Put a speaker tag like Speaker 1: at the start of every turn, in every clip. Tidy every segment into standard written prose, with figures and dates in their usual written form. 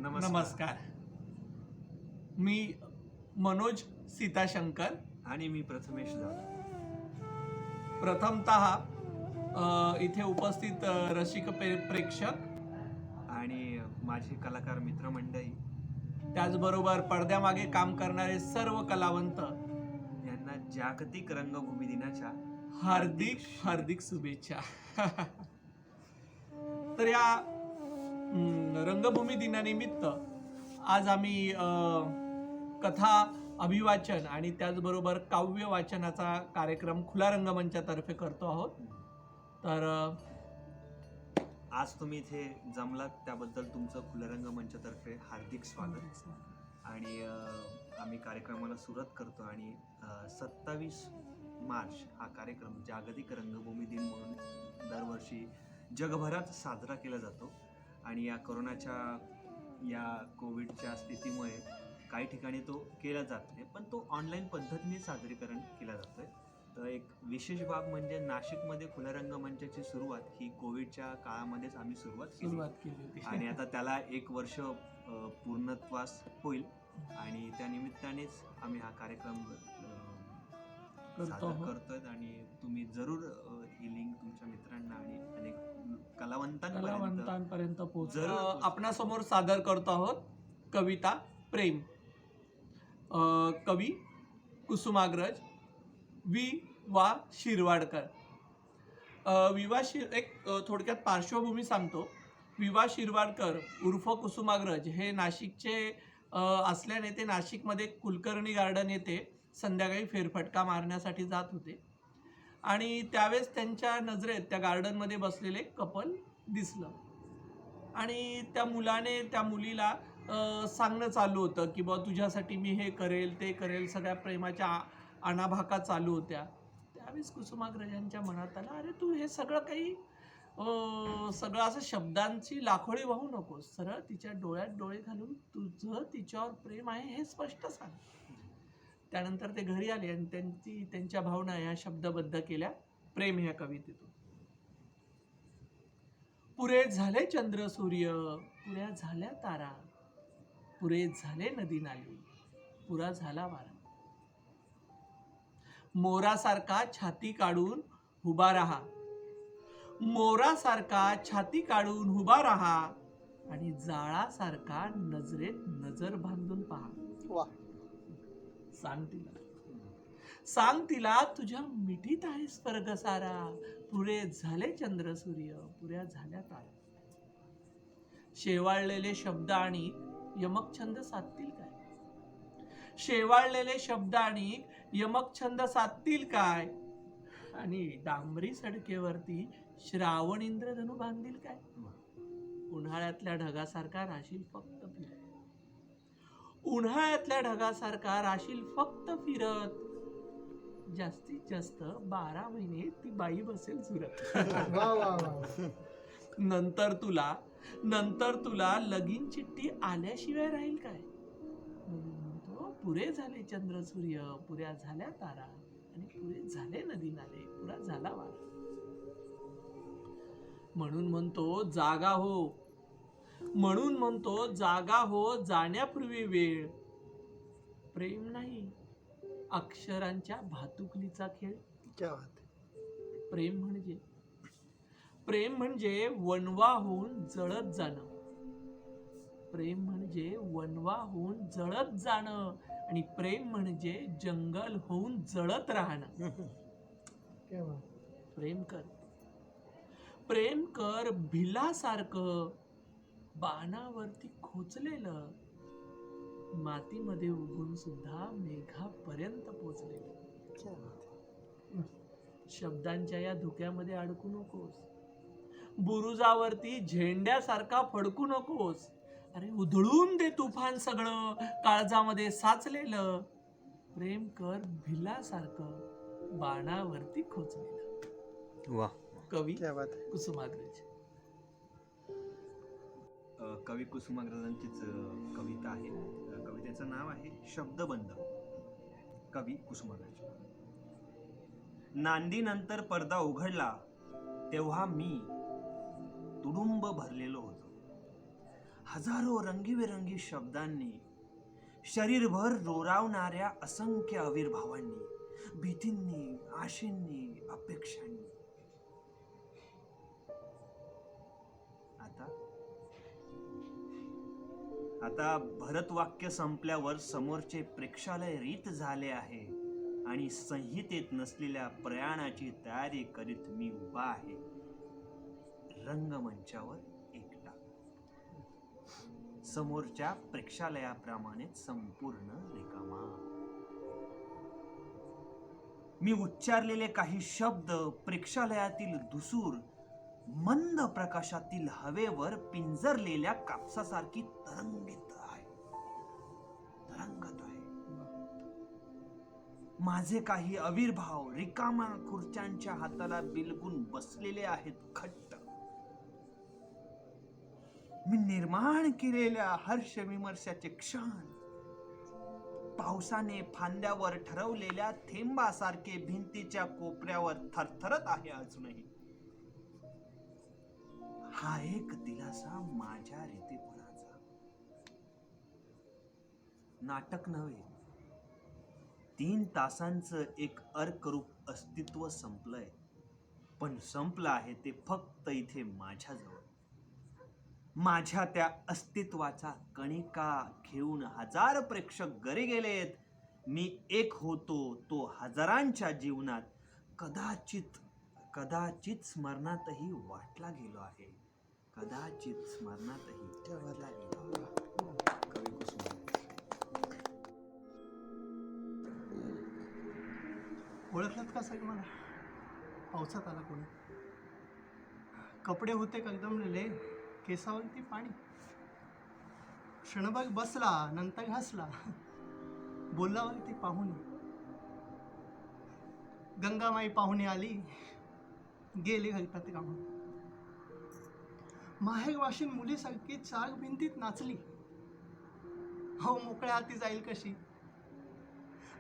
Speaker 1: नमस्कार. मी मनोज सीताशंकर.
Speaker 2: आणि मी प्रथमेश जाधव.
Speaker 1: प्रथमतः इथे उपस्थित रसिक प्रेक्षक
Speaker 2: आणि माझे कलाकार मित्रमंडळी,
Speaker 1: त्याचबरोबर पडद्यामागे काम करणारे सर्व कलावंत
Speaker 2: यांना जागतिक रंगभूमी दिनाच्या
Speaker 1: हार्दिक शुभेच्छा. तर या रंगभूमी दिनानिमित्त आज आम्ही कथा अभिवाचन आणि त्याचबरोबर काव्य वाचनाचा कार्यक्रम खुला रंगमंचातर्फे करतो आहोत. तर
Speaker 2: आज तुम्ही इथे जमलात त्याबद्दल तुमचं खुल्या रंगमंचातर्फे हार्दिक स्वागत. आणि आम्ही कार्यक्रमाला सुरुवात करतो आणि 27 मार्च हा कार्यक्रम जागतिक रंगभूमी दिन म्हणून दरवर्षी जगभरात साजरा केला जातो. आणि या कोरोनाच्या या कोविडच्या स्थितीमुळे काही ठिकाणी तो केला जात नाही, पण तो ऑनलाईन पद्धतीने सादरीकरण केला जातोय. तर एक विशेष बाब म्हणजे नाशिकमध्ये खुल्या रंगमंचाची सुरुवात ही कोविडच्या काळामध्येच आम्ही सुरुवात केली
Speaker 1: होती
Speaker 2: आणि आता त्याला 1 वर्ष पूर्णत्वास होईल आणि त्या निमित्तानेच आम्ही हा कार्यक्रम सादर करतोय. आणि तुम्ही जरूर ही लिंक तुमच्या मित्रांना आणि अनेक
Speaker 1: कलावंतांपर्यंत पोहोचवा. आपणासमोर सादर करतो आहोत कविता प्रेम. कवी कुसुमाग्रज वि वा शिरवाडकर. एक थोडक्यात पार्श्वभूमी सांगतो. विवा शिरवाडकर उर्फ कुसुमाग्रज हे नाशिकचे असल्याने ते नाशिकमध्ये कुलकर्णी गार्डन येथे संध्याकाळी फेरफटका मारण्यासाठी जात होते आणि त्यावेळेस त्यांच्या नजरेत त्या गार्डनमध्ये बसलेले कपल दिसलं आणि त्या मुलाने त्या मुलीला सांगणं चालू होतं की बा तुझ्यासाठी मी हे करेल ते करेल. सगळ्या प्रेमाच्या आणाभाका चालू होत्या. त्यावेळेस कुसुमाग्रजांच्या मनात आलं, अरे तू हे सगळं काही सगळं असं शब्दांची लाखोळी वाहू नकोस. सरळ तिच्या डोळ्यात डोळे घालून तुझं तिच्यावर प्रेम आहे हे स्पष्ट सांग. त्यानंतर ते घरी आले आणि त्यांच्या भावना या शब्दबद्ध केल्या प्रेम ह्या कवितेतून. पुरे झाले चंद्र सूर्य, पुऱ्या झाल्या तारा, पुरे झाले नदी नाली, पुरा झाला वारा. मोरासारखा छाती काढून उभा राहा, मोरासारखा छाती काढून उभा राहा आणि जाळासारखा नजरेत नजर बांधून पहा. सांग तिला तुझ्या मिठीत आहे स्वर्ग सारा, पुरे झाले चंद्र सूर्य, पुऱ्या झाल्या तारा. शेवाळलेले शब्द आणि यमक छंद साधतील काय, शेवाळलेले शब्द आणि यमक छंद साधतील काय आणि डांबरी सडकेवरती श्रावण इंद्रधनु बांधील काय. उन्हाळ्यातल्या ढगासारखा राशील फक्त फिरत, उन्हाळ्यातल्या ढगासारखा राशील फक्त फिरत, जास्तीत जास्त 12 महिने ती बाई बसेल झुरत. नंतर तुला लगीन चिठ्ठी आल्याशिवाय राहील काय. म्हणतो पुरे झाले चंद्र सूर्य, पुऱ्या झाल्या तारा आणि पुरे झाले नदी नाले, पुरा झाला वारा. म्हणून म्हणतो जागा हो जाण्यापूर्वी वेळ. प्रेम नाही अक्षरांच्या भातुकलीचा खेळ. प्रेम म्हणजे वनवा होऊन जळत जाणं. प्रेम म्हणजे वनवा होऊन जळत जाणं आणि प्रेम म्हणजे जंगल होऊन जळत राहणं. प्रेम कर भिलासारखं, बाणावरती खोचलेलं, मातीमध्ये उगून सुद्धा मेघापर्यंत पोचलेलं. शब्दांच्या या धुक्यामध्ये अडकू नकोस, बुरुजावरती झेंड्यासारखा फडकू नकोस. अरे उधळून दे तुफान सगळं काळजामध्ये साचलेलं. प्रेम कर भिलासारखं, बाणावरती खोचलेलं.
Speaker 2: वा.
Speaker 1: कवी कुसुमाग्रज.
Speaker 2: कवी कुसुमाग्रजांचीच कविता आहे. कवितेचं नाव आहे शब्दबंध. कवी कुसुमाग्रज. नांदीनंतर पडदा उघडला तेव्हा मी तुडुंब भरलेलो होतो. हजारो रंगीबेरंगी शब्दांनी, शरीरभर रोरावणाऱ्या असंख्य आविर्भावांनी, भीतींनी, आशेंनी, अपेक्षांनी. आता भरतवाक्य संपल्यावर समोरचे प्रेक्षालय रीत झाले आहे आणि संहितेत नसलेल्या प्रयाणाची तयारी करीत मी उभा आहे रंगमंचावर एकटा, समोरच्या प्रेक्षालयाप्रमाणे संपूर्ण रिकामा. मी उच्चारलेले काही शब्द प्रेक्षालयातील धुसूर मंद प्रकाशातील हवेवर पिंजरलेल्या कापसासारखी तरंगत आहे. माझे काही आविर्भाव रिकामा खुर्च्यांच्या हाताला बिलगून बसलेले आहेत खट्ट. मी निर्माण केलेल्या हर्ष विमर्शाचे क्षण पावसाने फांद्यावर ठरवलेल्या थेंबासारखे भिंतीच्या कोपऱ्यावर थरथरत आहे अजूनही. हा एक दिलासा माझ्या रीतीपणाचा. नाटक नव्हे, 3 तासांचं एक अर्करूप अस्तित्व संपलंय. पण संपलं आहे ते फक्त इथे माझ्याजवळ. माझ्या त्या अस्तित्वाचा कणिका घेऊन 1000 प्रेक्षक घरी गेलेत. मी एक होतो तो हजारांच्या जीवनात कदाचित स्मरणातही वाटला गेलो आहे. कदाचित स्मरणातही वाटला गेलो. कवी कुसुमाग्रज.
Speaker 1: ओळखलात का सगळं मला? पावसात आला कोणी. कपडे होते कगदमलेले, केसावरती पाणी. क्षणभर बसला, नंतर हसला, बोलल्यावरती पाहुणे. गंगामाई पाहुणे आली, गेली घरटात काढून. माहेर वाशीन मुलीसारखी 4 भिंतीत नाचली. हो मोकळ्या हाती जाईल कशी.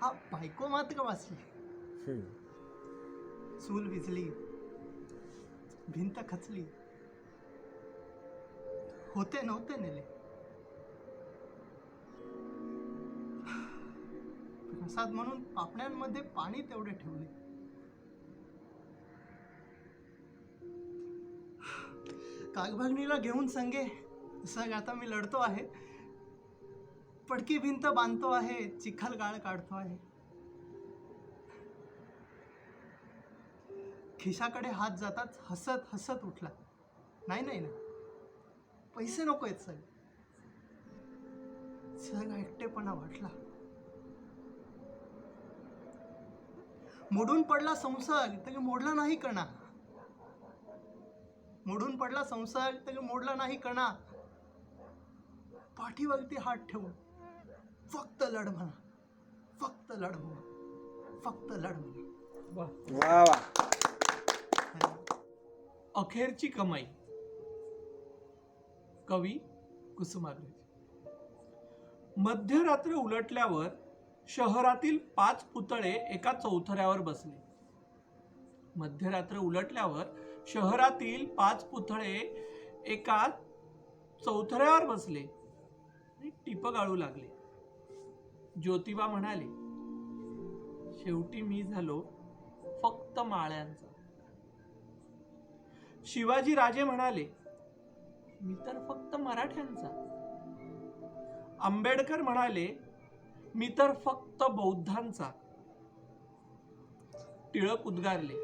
Speaker 1: हा बायको मात्र वाचली. चूल विजली, भिंत खचली, होते नव्हते नेले. प्रसाद म्हणून पापण्यांमध्ये पाणी तेवढे ठेवले. कागभरणीला घेऊन संगे सग आता मी लढतो आहे. पडकी भिंत बांधतो आहे, चिखल गाळ काढतो आहे. खिशाकडे हात जातात हसत हसत उठला. नाही ना, पैसे नको आहेत सग. सग एकटेपणा वाटला. मोडून पडला संसार तरी मोडला नाही कणा. मोडून पडला संसार तरी मोडला नाही कणा. पाठीवरती हात ठेवून फक्त लढ म्हणा, फक्त लढ म्हणा, फक्त लढ म्हणा. अखेरची कमाई. कवी कुसुमाग्रज. मध्यरात्र उलटल्यावर शहरातील 5 पुतळे एका चौथऱ्यावर बसले. मध्यरात्र उलटल्यावर शहरातील 5 पुतळे एका चौथऱ्यावर बसले आणि टिप गाळू लागले. ज्योतिबा म्हणाले, शेवटी मी झालो फक्त माळ्यांचा. शिवाजी राजे म्हणाले, मी तर फक्त मराठ्यांचा. आंबेडकर म्हणाले, मी तर फक्त बौद्धांचा. टिळक उद्गारले,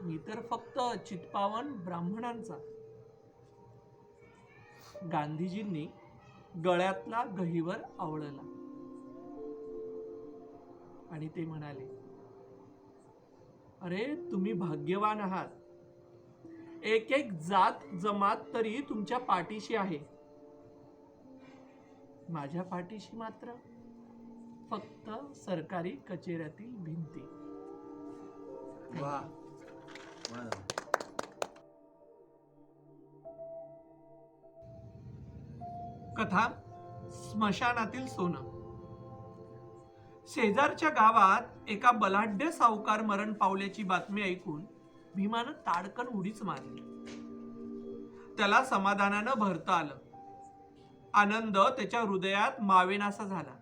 Speaker 1: मी तर फक्त चित्पावन ब्राह्मणांचा. गांधीजींनी गळ्यातला गहिवर आवळला आणि ते म्हणाले, अरे तुम्ही भाग्यवान आहात. एक एक जात जमात तरी तुमच्या पाठीशी आहे. माझ्या पाठीशी मात्र फक्त सरकारी कचेऱ्यातील भिंती.
Speaker 2: वा.
Speaker 1: कथा स्मशानातील सोनं. शेजारच्या गावात एका बलाढ्य सावकार मरण पावल्याची बातमी ऐकून भीमानं ताडकन उडीच मारली. त्याला समाधानानं भरता आलं. आनंद त्याच्या हृदयात मावेनासा झाला.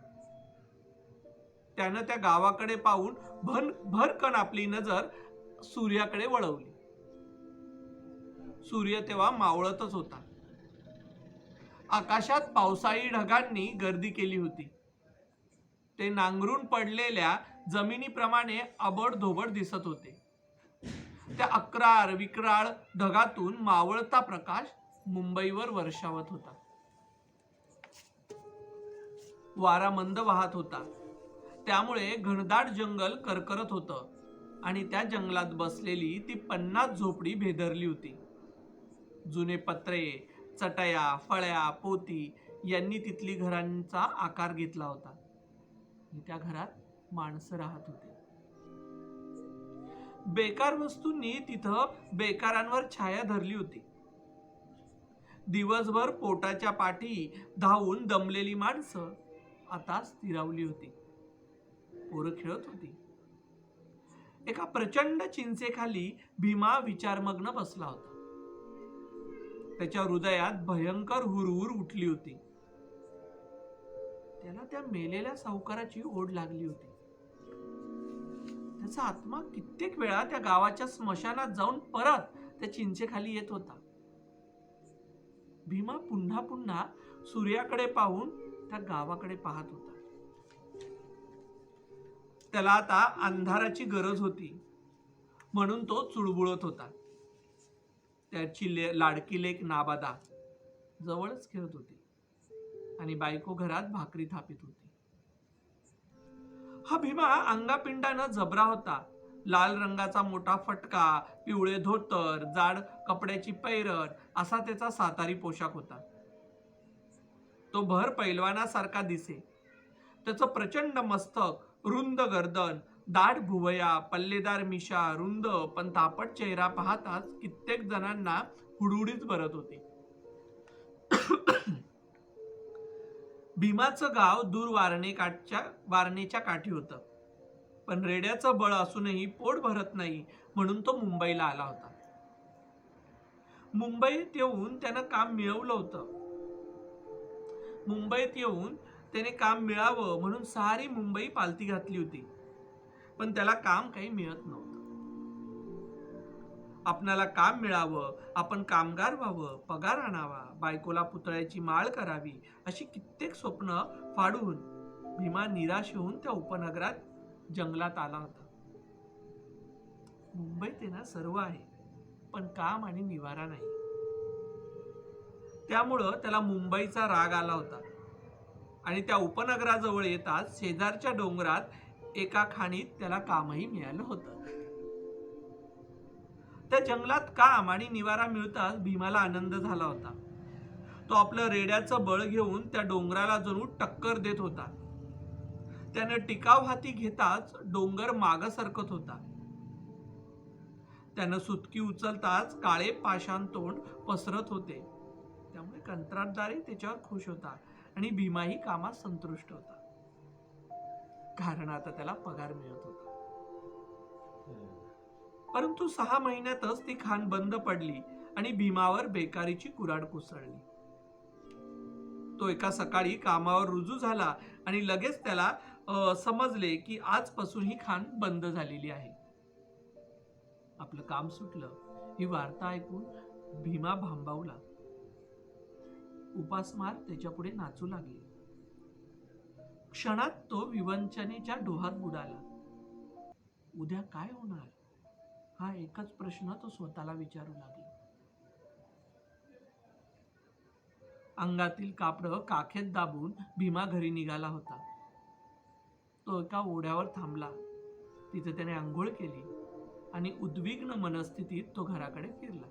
Speaker 1: त्यानं त्या गावाकडे पाहून भरकन आपली नजर सूर्याकडे वळवली. सूर्य तेव्हा मावळतच होता. आकाशात पावसाळी ढगांनी गर्दी केली होती. ते नांगरून पडलेल्या जमिनीप्रमाणे अबडधोबड दिसत होते. त्या अक्राळ विक्राळ ढगातून मावळता प्रकाश मुंबईवर वर्षावत होता. वारा मंद वाहत होता, त्यामुळे घनदाट जंगल करकरत होतं आणि त्या जंगलात बसलेली ती 50 झोपडी भेदरली होती. जुने पत्रे, चटया, फळ्या, पोती यांनी तिथली घरांचा आकार घेतला होता. त्या घरात माणसं राहत होती. बेकार वस्तूंनी तिथं बेकारांवर छाया धरली होती. दिवसभर पोटाच्या पाठी धावून दमलेली माणसं आता स्थिरावली होती. पोरं खेळत होती. एका प्रचंड चिंचेखाली भीमा विचारमग्न बसला होता. त्याच्या हृदयात भयंकर हुरहुर उठली होती. त्याला त्या मेलेल्या सावकाराची ओढ लागली होती. त्याचा आत्मा कित्येक वेळा त्या गावाच्या स्मशानात जाऊन परत त्या चिंचेखाली येत होता. भीमा पुन्हा पुन्हा सूर्याकडे पाहून त्या गावाकडे पाहत होता. त्याला आता अंधाराची गरज होती, म्हणून तो चुळबुळत होता. त्याची लाडकी लेक नाबादा जवळच खेळत होती आणि बायको घरात भाकरी थापीत होती. हा भीमा अंगापिंडानं जबरा होता. लाल रंगाचा मोठा फटका, पिवळे धोतर, जाड कपड्याची पैरण असा त्याचा सातारी पोशाख होता. तो भर पैलवानासारखा दिसे. त्याचं प्रचंड मस्तक, रुंद गर्दन, दाढ भुवया, पल्लेदार मिशा, रुंद पण तापट चेहरा पाहताच कित्येक जणांना हुडहुडीच भरत होती. भीमाचं गाव दूर वारणेच्या काठी होतं, पण रेड्याचं बळ असूनही पोट भरत नाही म्हणून तो मुंबईला आला होता. मुंबईत येऊन त्यानं काम मिळवलं होतं. मुंबईत येऊन त्याने काम मिळावं म्हणून सारी मुंबई पालती घातली होती, पण त्याला काम काही मिळत नव्हतं. आपणाला काम मिळावं, आपण कामगार व्हावं, पगार आणावा, बायकोला पुतळ्याची माळ करावी अशी कित्येक स्वप्न फाडून भीमा निराश होऊन त्या उपनगरात जंगलात आला होता. मुंबईत ना सर्व आहे, पण काम आणि निवारा नाही. त्यामुळं त्याला मुंबईचा राग आला होता आणि त्या उपनगराजवळ येताच शेजारच्या डोंगरात एका खाणीत त्याला कामही मिळालं होतं. त्या जंगलात काम आणि निवारा मिळताच भीमाला आनंद झाला होता. तो आपलं रेड्याचं बळ घेऊन त्या डोंगराला जणू टक्कर देत होता. त्यानं टिकाव हाती घेताच डोंगर मागं सरकत होता. त्यानं सुटकी उचलताच काळे पाषाण तोंड पसरत होते. त्यामुळे कंत्राटदारही त्याच्यावर खुश होता आणि भीमाही कामात संतुष्ट होता, कारण आता त्याला पगार मिळत होता. परंतु 6 महिन्यातच ती खाण बंद पडली आणि भीमावर बेकारीची कुऱ्हाड कोसळली. तो एका सकाळी कामावर रुजू झाला आणि लगेच त्याला समजले की आजपासून ही खाण बंद झालेली आहे. आपलं काम सुटलं ही वार्ता ऐकून भीमा भांबावला. उपासमार त्याच्यापुढे नाचू लागले. क्षणात तो विवंचनेच्या डोहात बुडाला. उद्या काय होणार हा एकच प्रश्न तो स्वतःला विचारू लागला. अंगातील कापड काखेत दाबून भीमा घरी निघाला होता. तो एका ओढ्यावर थांबला. तिथे त्याने आंघोळ केली आणि उद्विग्न मनस्थितीत तो घराकडे फिरला.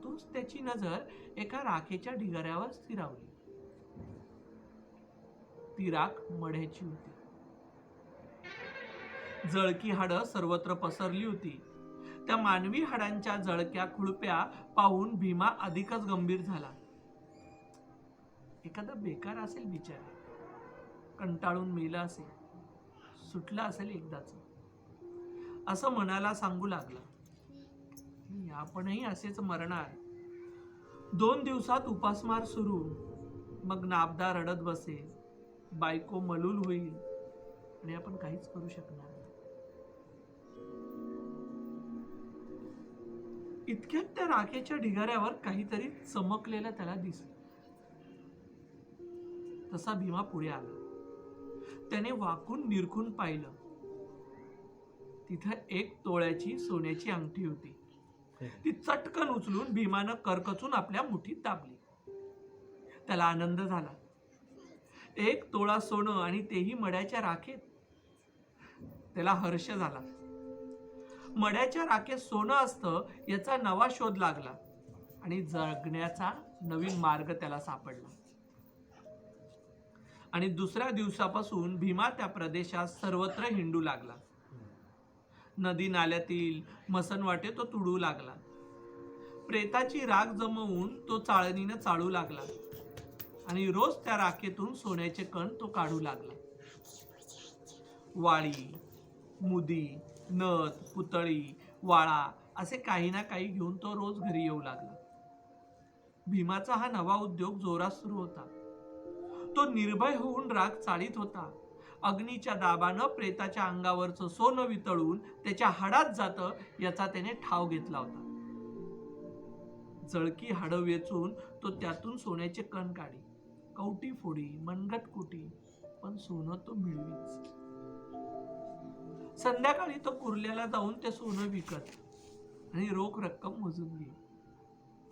Speaker 1: तोच त्याची नजर एका राखेच्या ढिगाऱ्यावर स्थिरावली. ती राख मढ्याची होती. जळकी हाडं सर्वत्र पसरली होती. त्या मानवी हाडांच्या जळक्या खुळप्या पाहून भीमा अधिकच गंभीर झाला. एखादा बेकार असेल बिचारा, कंटाळून मेला असेल, सुटला असेल एकदाच, असं मनाला सांगू लागला. आपणही असेच मरणार, 2 दिवसात उपासमार सुरू. मग नाबदा रडत बसेल, बायको मलूल होईल आणि आपण काहीच करू शकणार नाही. इतक्यात त्या राखेच्या ढिगाऱ्यावर काहीतरी चमकलेलं त्याला दिसलं. तसा भीमा पुढे आला. त्याने वाकून निरखून पाहिलं. तिथं 1 तोळ्याची सोन्याची अंगठी होती. ती चटकन उचलून भीमानं करकचून आपल्या मुठीत दाबली. त्याला आनंद झाला. 1 तोळा सोनं आणि तेही मड्याच्या राखेत. त्याला हर्ष झाला. मड्याच्या राखेत सोनं असतं याचा नवा शोध लागला आणि जगण्याचा नवीन मार्ग त्याला सापडला. आणि दुसऱ्या दिवसापासून भीमा त्या प्रदेशात सर्वत्र हिंडू लागला. नदी नाल्यातील मसनवाटे तो तुडू लागला. प्रेताची राख जमवून तो चाळणीनं चाळू लागला आणि रोज त्या राखेतून सोन्याचे कण तो काढू लागला. वाळी, मुदी, नथ, पुतळी, वाळा असे काही ना काही घेऊन तो रोज घरी येऊ लागला. भीमाचा हा नवा उद्योग जोरात सुरू होता. तो निर्भय होऊन राख चाळीत होता. अग्नीच्या दाबानं प्रेताच्या अंगावरचं सोनं वितळून त्याच्या हाडात जातं याचा त्याने ठाव घेतला होता. जळकी हाडं वेचून तो त्यातून सोन्याचे कण काढी, कवटी फोडी, मनगट कुटी, पण सोनं तो मिळवीच. संध्याकाळी तो कुर्ल्याला जाऊन ते सोनं विकत आणि रोख रक्कम मोजून घेई.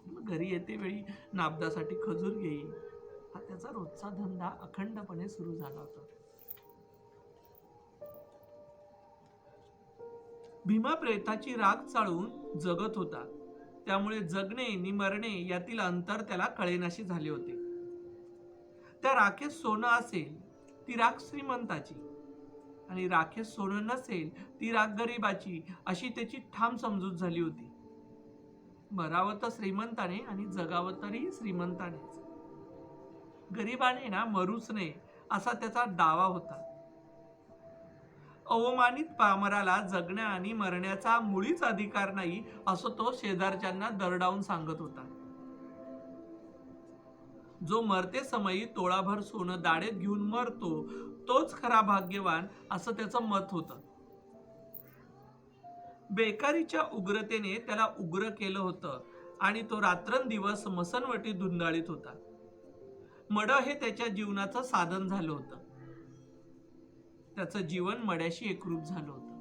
Speaker 1: मग घरी येते वेळी नाबदासाठी खजूर घेई. हा त्याचा रोजचा धंदा अखंडपणे सुरू झाला होता. भीमा प्रेताची राख चाळून जगत होता. त्यामुळे जगणे आणि मरणे यातील अंतर त्याला कळेनाशी झाले होते. त्या राखेत सोनं असेल ती राख श्रीमंताची आणि राखेत सोनं नसेल ती राख गरीबाची अशी त्याची ठाम समजूत झाली होती. मरावं तर श्रीमंताने आणि जगावं तरी श्रीमंतानेच. गरीबाने ना मरूच नये असा त्याचा दावा होता. अवमानित पामराला जगण्या आणि मरण्याचा मुळीच अधिकार नाही असं तो शेजारच्यांना दरडावून सांगत होता. जो मरते समयी तोळाभर सोनं दाढेत घेऊन मरतो तोच खरा भाग्यवान असं त्याचं मत होतं. बेकारीच्या उग्रतेने त्याला उग्र केलं होतं आणि तो रात्रंदिवस मसनवटी धुंदाळीत होता. मडं हे त्याच्या जीवनाचं साधन झालं होतं. त्याचं जीवन मड्याशी एकरूप झालं होतं.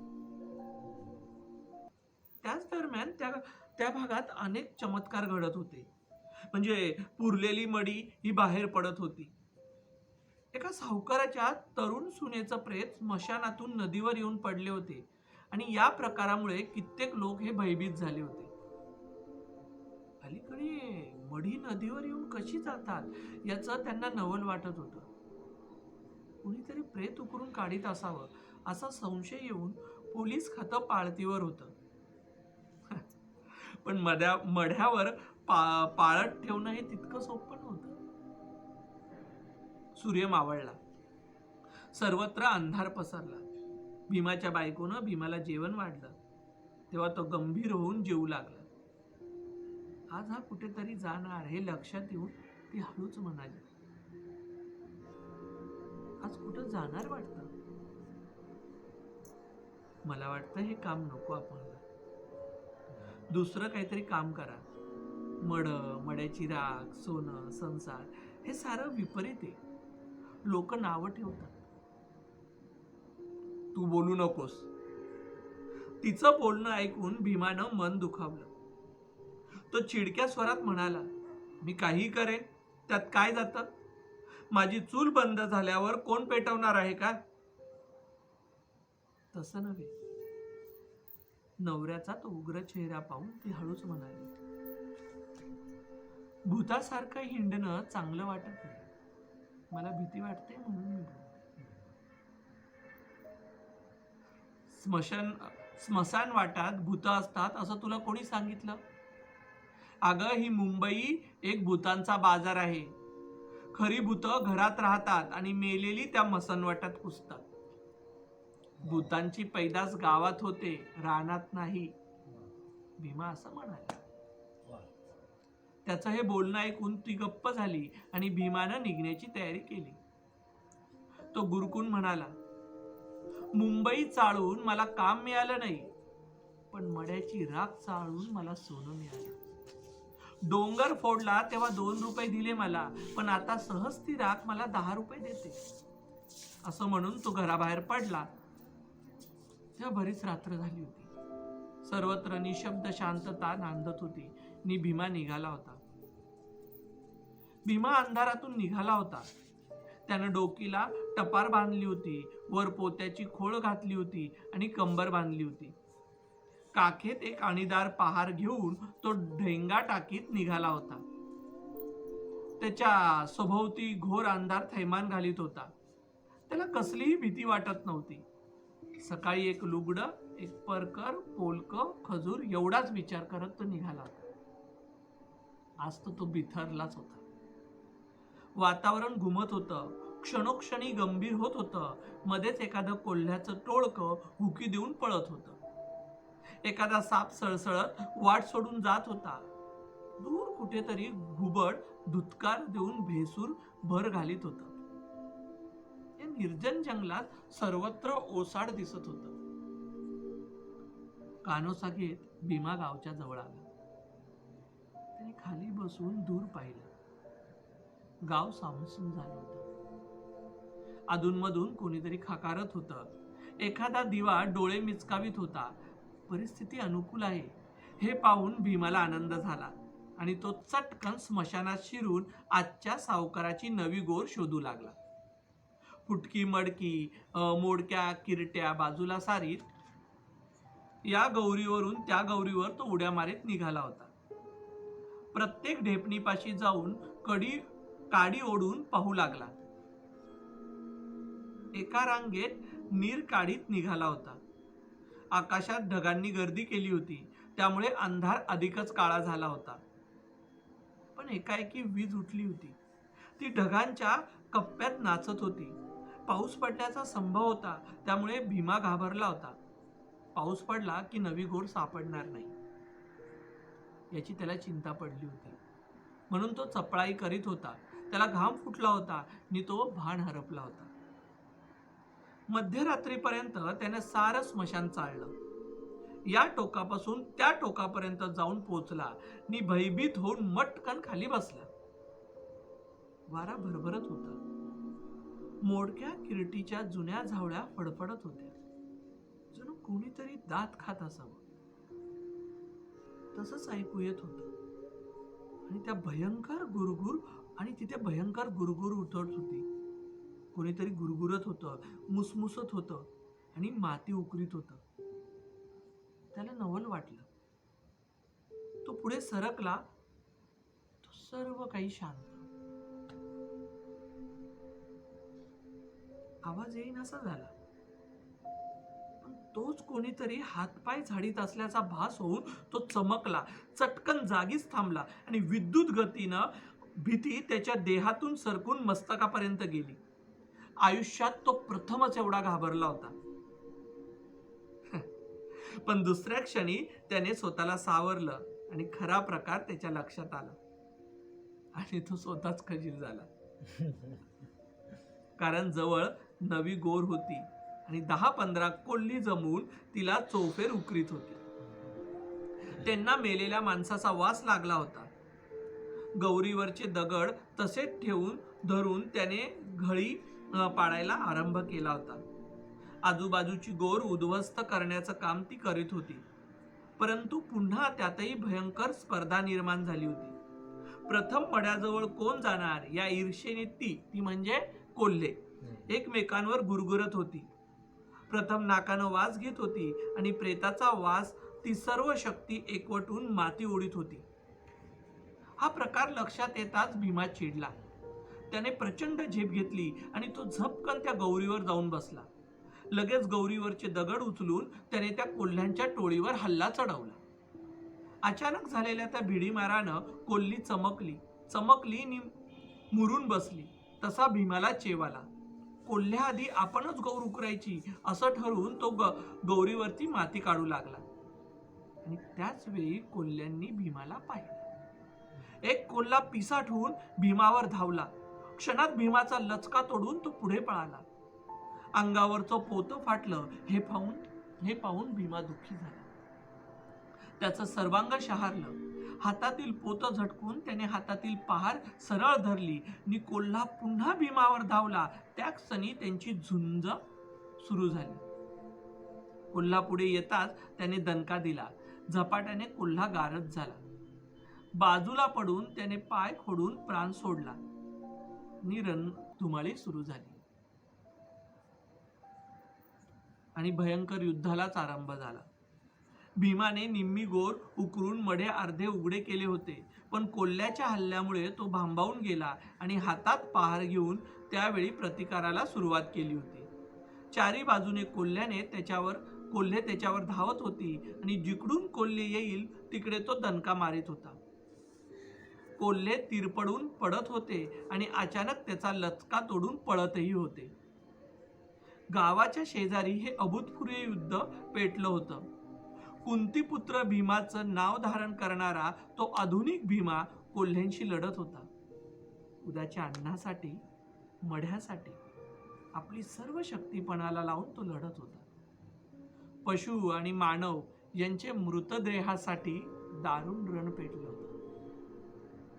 Speaker 1: त्याच दरम्यान त्या भागात अनेक चमत्कार घडत होते. म्हणजे पुरलेली मडी ही बाहेर पडत होती. एका सावकाराच्या तरुण सुनेचं प्रेत स्मशानातून नदीवर येऊन पडले होते आणि या प्रकारामुळे कित्येक लोक हे भयभीत झाले होते. अलीकडे मडी नदीवर येऊन कशी जातात याचं त्यांना नवल वाटत होतं. कुणीतरी प्रेत उकरून काढीत असावं असा संशय येऊन पोलीस खातं पाळतीवर होतं. पण मढ्यावर पाळत ठेवणं हे तितकं सोपं नव्हतं. सूर्य मावळला. सर्वत्र अंधार पसरला. भीमाच्या बायकोनं भीमाला जेवण वाढलं तेव्हा तो गंभीर होऊन जेवू लागला. आज हा कुठेतरी जाणार हे लक्षात येऊन ती हळूच म्हणाली, आज कुठं जाणार वाटतं? मला वाटतं हे काम नको आपल्याला. दुसरं काहीतरी काम करा. मड्याची राख, सोनं, संसार हे सारं विपरीत आहे. लोक नावं ठेवतात. तू बोलू नकोस. तिचं बोलणं ऐकून भीमानं मन दुखावलं. तो चिडक्या स्वरात म्हणाला, मी काही करेन, त्यात काय जातं? माझी चूल बंद झाल्यावर कोण पेटवणार आहे का? तसं नव्हे. नवऱ्याचा तो उग्र चेहरा पाहून ती हळूच म्हणाली, भूतासारखं हिंडणं चांगलं वाटत नाही. मला भीती वाटते म्हणून मी स्मशान वाटात भूत असतात असं तुला कोणी सांगितलं? अगं, ही मुंबई एक भूतांचा बाजार आहे. खरी भूत घरात राहतात आणि मेलेली त्या मसनवाटात कुसतात. भूतांची पैदास गावात होते, रानात नाही. भीमा असं म्हणाला. त्याचं हे बोलणं ऐकून ती गप्प झाली आणि भीमानं निघण्याची तयारी केली. तो गुरकून म्हणाला, मुंबई चाळून मला काम मिळालं नाही, पण मड्याची राख चाळून मला सोनं मिळालं. डोंगर फोडला तेव्हा 2 रुपये दिले मला, पण आता सहज ती राख मला 10 रुपये देते. असं म्हणून तो घराबाहेर पडला. तेव्हा बरीच रात्र झाली होती. सर्वत्र निशब्द शांतता नांदत होती आणि भीमा निघाला होता. भीमा अंधारातून निघाला होता. त्यानं डोकीला टपार बांधली होती, वर पोत्याची खोळ घातली होती आणि कंबर बांधली होती. काखेत एक आणीदार पहार घेऊन तो ढेंगा टाकीत निघाला होता. त्याच्या सभोवती घोर अंधार थैमान घालीत होता. त्याला कसलीही भीती वाटत नव्हती. सकाळी एक लुगडं, एक परकर, पोलक, खजूर एवढाच विचार करत तो निघाला होता. आज तो बिथरलाच होता. वातावरण घुमत होतं, क्षणोक्षणी गंभीर होत होतं. मध्येच एखादं कोल्ह्याचं टोळकं हुकी देऊन पळत होतं. एखादा साप सळसळत वाट सोडून जात होता. दूर कुठेतरी घुबड धुतकार देऊन भेसूर भर घालीत होतं. या निर्जन जंगलात सर्वत्र ओसाड दिसत होतं. कानोसा घेत भीमा गावच्या जवळ आला. त्याने खाली बसून दूर पाहिलं. गाव सामसूम झालं होतं. अधूनमधून कोणीतरी खाकारत होतं. एखादा दिवा डोळे मिचकावीत होता. परिस्थिती अनुकूल आहे हे पाहून भीमाला आनंद झाला आणि तो चटकन स्मशानात शिरून आजच्या सावकाराची नवी गोर शोधू लागला. फुटकी मडकी, मोडक्या किरट्या बाजूला सारीत या गौरीवरून त्या गौरीवर तो उड्या मारीत निघाला होता. प्रत्येक ढेपणीपाशी जाऊन काडी ओढून पाहू लागला. एका रांगेत नीर काढीत निघाला होता. आकाशात ढगांनी गर्दी केली होती, त्यामुळे अंधार अधिकच काळा झाला होता. पण एकाएकी वीज उठली होती. ती ढगांच्या कप्प्यात नाचत होती. पाऊस पडण्याचा संभव होता, त्यामुळे भीमा घाबरला होता. पाऊस पडला की नवी गोर सापडणार नाही याची त्याला चिंता पडली होती. म्हणून तो चपळाई करीत होता. त्याला घाम फुटला होता आणि तो भान हरपला होता. मध्यरात्रीपर्यंत त्याने सारं स्मशान चाललं. या टोकापासून त्या टोकापर्यंत जाऊन पोचला आणि भयभीत होऊन मटकन खाली बसला. वारा भरभरत होता. मोडक्या किरटीच्या जुन्या झावळ्या फडफडत होत्या. जणू कोणीतरी दात खात असावं तसंच ऐकू येत होतं. आणि त्या भयंकर गुरगुर आणि तिथे भयंकर गुरगुर उठत होती. कोणीतरी गुरगुरत होतं, मुसमुसत होतं आणि माती उकरीत होतं. त्याला नवल वाटलं. तो पुढे सरकला. तो सर्व काही शांत. आवाज येईन असा झाला. पण तोच कोणीतरी हातपाय झाडीत असल्याचा भास होऊन तो चमकला. चटकन जागीच थांबला आणि विद्युत गतीनं भीती त्याच्या देहातून सरकून मस्तकापर्यंत गेली. आयुष्यात तो प्रथमच एवढा घाबरला होता. पण दुसऱ्या क्षणी त्याने स्वतःला सावरलं आणि खरा प्रकार त्याच्या लक्षात आला आणि तो स्वतःच खजील झाला. कारण जवळ नवी गोर होती आणि 10-15 कोल्ही जमून तिला चौफेर उकरीत होती. त्यांना मेलेल्या माणसाचा वास लागला होता. गौरीवरचे दगड तसेच धरून त्याने घळी पाडायला आरंभ केला होता. आजूबाजूची गोर उद्ध्वस्त करण्याचं काम ती करीत होती. परंतु पुन्हा त्यातही भयंकर स्पर्धा निर्माण झाली होती. प्रथम मड्याजवळ कोण जाणार या ईर्षेने ती म्हणजे कोल्हे एकमेकांवर गुरगुरत होती. प्रथम नाकानं वास घेत होती आणि प्रेताचा वास ती सर्व शक्ती एकवटून माती ओढीत होती. हा प्रकार लक्षात येताच भीमा चिडला. त्याने प्रचंड झेप घेतली आणि तो झपकन त्या गौरीवर जाऊन बसला. लगेच गौरीवरचे दगड उचलून त्याने त्या कोल्ह्यांच्या टोळीवर हल्ला चढवला. अचानक झालेल्या त्या भिडीमारानं कोल्ही चमकली आणि मुरून बसली. तसा भीमाला चेव आला. कोल्ह्याआधी आपणच गौर उकरायची असं ठरवून तो गौरीवरती माती काढू लागला आणि त्याच वेळी कोल्ह्यांनी भीमाला पाहिलं. एक कोल्हा पिसाट होऊन भीमावर धावला. क्षणात भीमाचा लचका तोडून तो पुढे पळाला. अंगावरचं पोतं फाटलं हे पाहून भीमा दुःखी झाला. त्याचं सर्वांग शहारलं. हातातील पोतं झटकून त्याने हातातील पहार सरळ धरली आणि कोल्हा पुन्हा भीमावर धावला. त्या क्षणी त्यांची झुंज सुरू झाली. कोल्हा पुढे येताच त्याने दणका दिला. झपाट्याने कोल्हा गारद झाला. बाजूला पडून त्याने पाय खोडून प्राण सोडला आणि रणधुमाळी सुरू झाली आणि भयंकर युद्धालाच आरंभ झाला. भीमाने निम्मी गोर उकरून मढे अर्धे उघडे केले होते, पण कोल्ह्याच्या हल्ल्यामुळे तो भांबावून गेला आणि हातात पहार घेऊन त्यावेळी प्रतिकाराला सुरुवात केली होती. चारी बाजूने कोल्हे त्याच्यावर धावत होती आणि जिकडून कोल्हे येईल तिकडे तो दणका मारित होता. कोल्हे तिरपडून पडत होते आणि अचानक त्याचा लचका तोडून पळतही होते. गावाच्या शेजारी हे अभूतपूर्व युद्ध पेटलं होतं. कुंतीपुत्र भीमाचं नाव धारण करणारा तो आधुनिक भीमा कोल्ह्यांशी लढत होता. उद्याच्या अन्नासाठी, मढ्यासाठी आपली सर्व शक्ती पणाला लावून तो लढत होता. पशु आणि मानव यांचे मृतदेहासाठी दारुण रण पेटलं होतं.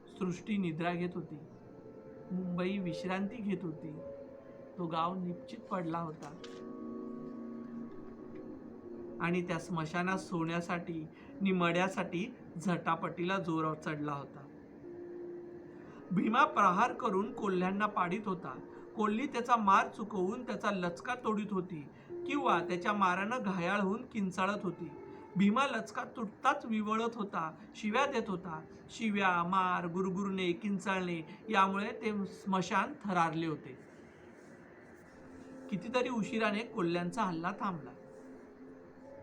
Speaker 1: सृष्टी निद्रा घेत होती. मुंबई विश्रांती घेत होती. तो गाव निश्चित पडला होता आणि त्या स्मशानात सोन्यासाठी नि मड्यासाठी झटापटीला जोर चढला होता. भीमा प्रहार करून कोल्ह्यांना पाडीत होता. कोल्ही त्याचा मार चुकवून त्याचा लचका तोडीत होती किंवा त्याच्या मारानं घायाळ होऊन किंचाळत होती. भीमा लचका तुटताच विवळत होता, शिव्या देत होता. शिव्या, मार, गुरगुरणे, किंचाळणे यामुळे ते स्मशान थरारले होते. कितीतरी उशिराने कोल्ह्यांचा हल्ला थांबला.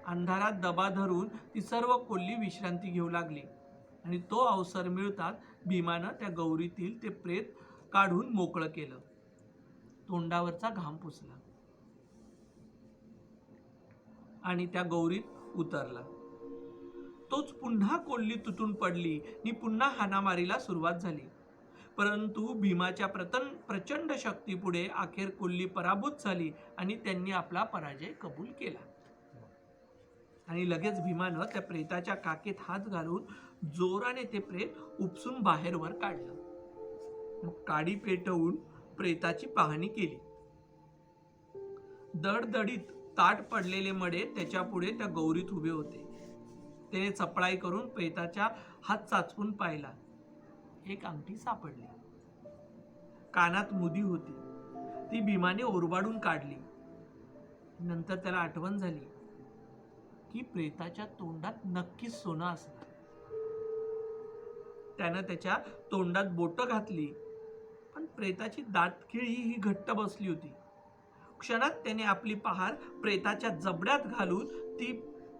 Speaker 1: अंधारात दबा धरून ती सर्व कोल्ही विश्रांती घेऊ लागली आणि तो अवसर मिळताच भीमानं त्या गौरीतील ते प्रेत काढून मोकळं केलं. तोंडावरचा घाम पुसला आणि त्या गौरीत उतरला. तोच पुन्हा कोल्ही तुटून पडली आणि पुन्हा हाणामारीला सुरुवात झाली. परंतु भीमाच्या प्रचंड शक्तीपुढे अखेर कोल्ही पराभूत झाली आणि त्यांनी आपला पराजय कबूल केला. आणि लगेच भीमानं त्या प्रेताच्या काकेत हात घालून जोराने ते प्रेत उपसून बाहेर वर काढलं. मग काडी पेटवून प्रेताची पाहणी केली. दडदडीत ताट पडलेले मडे त्याच्या पुढे त्या गौरीत उभे होते. त्याने चपळाई करून प्रेताच्या हात चाचपून पाहिला. एक अंगठी सापडली. कानात मुदी होती. ती भीमाने ओरबाडून काढली. नंतर त्याला आठवण झाली की प्रेताच्या तोंडात नक्कीच सोनं असणार. त्यानं त्याच्या तोंडात बोटं घातली, पण प्रेताची दातखिळी ही घट्ट बसली होती. क्षणात त्याने आपली पहार प्रेताच्या जबड्यात घालून ती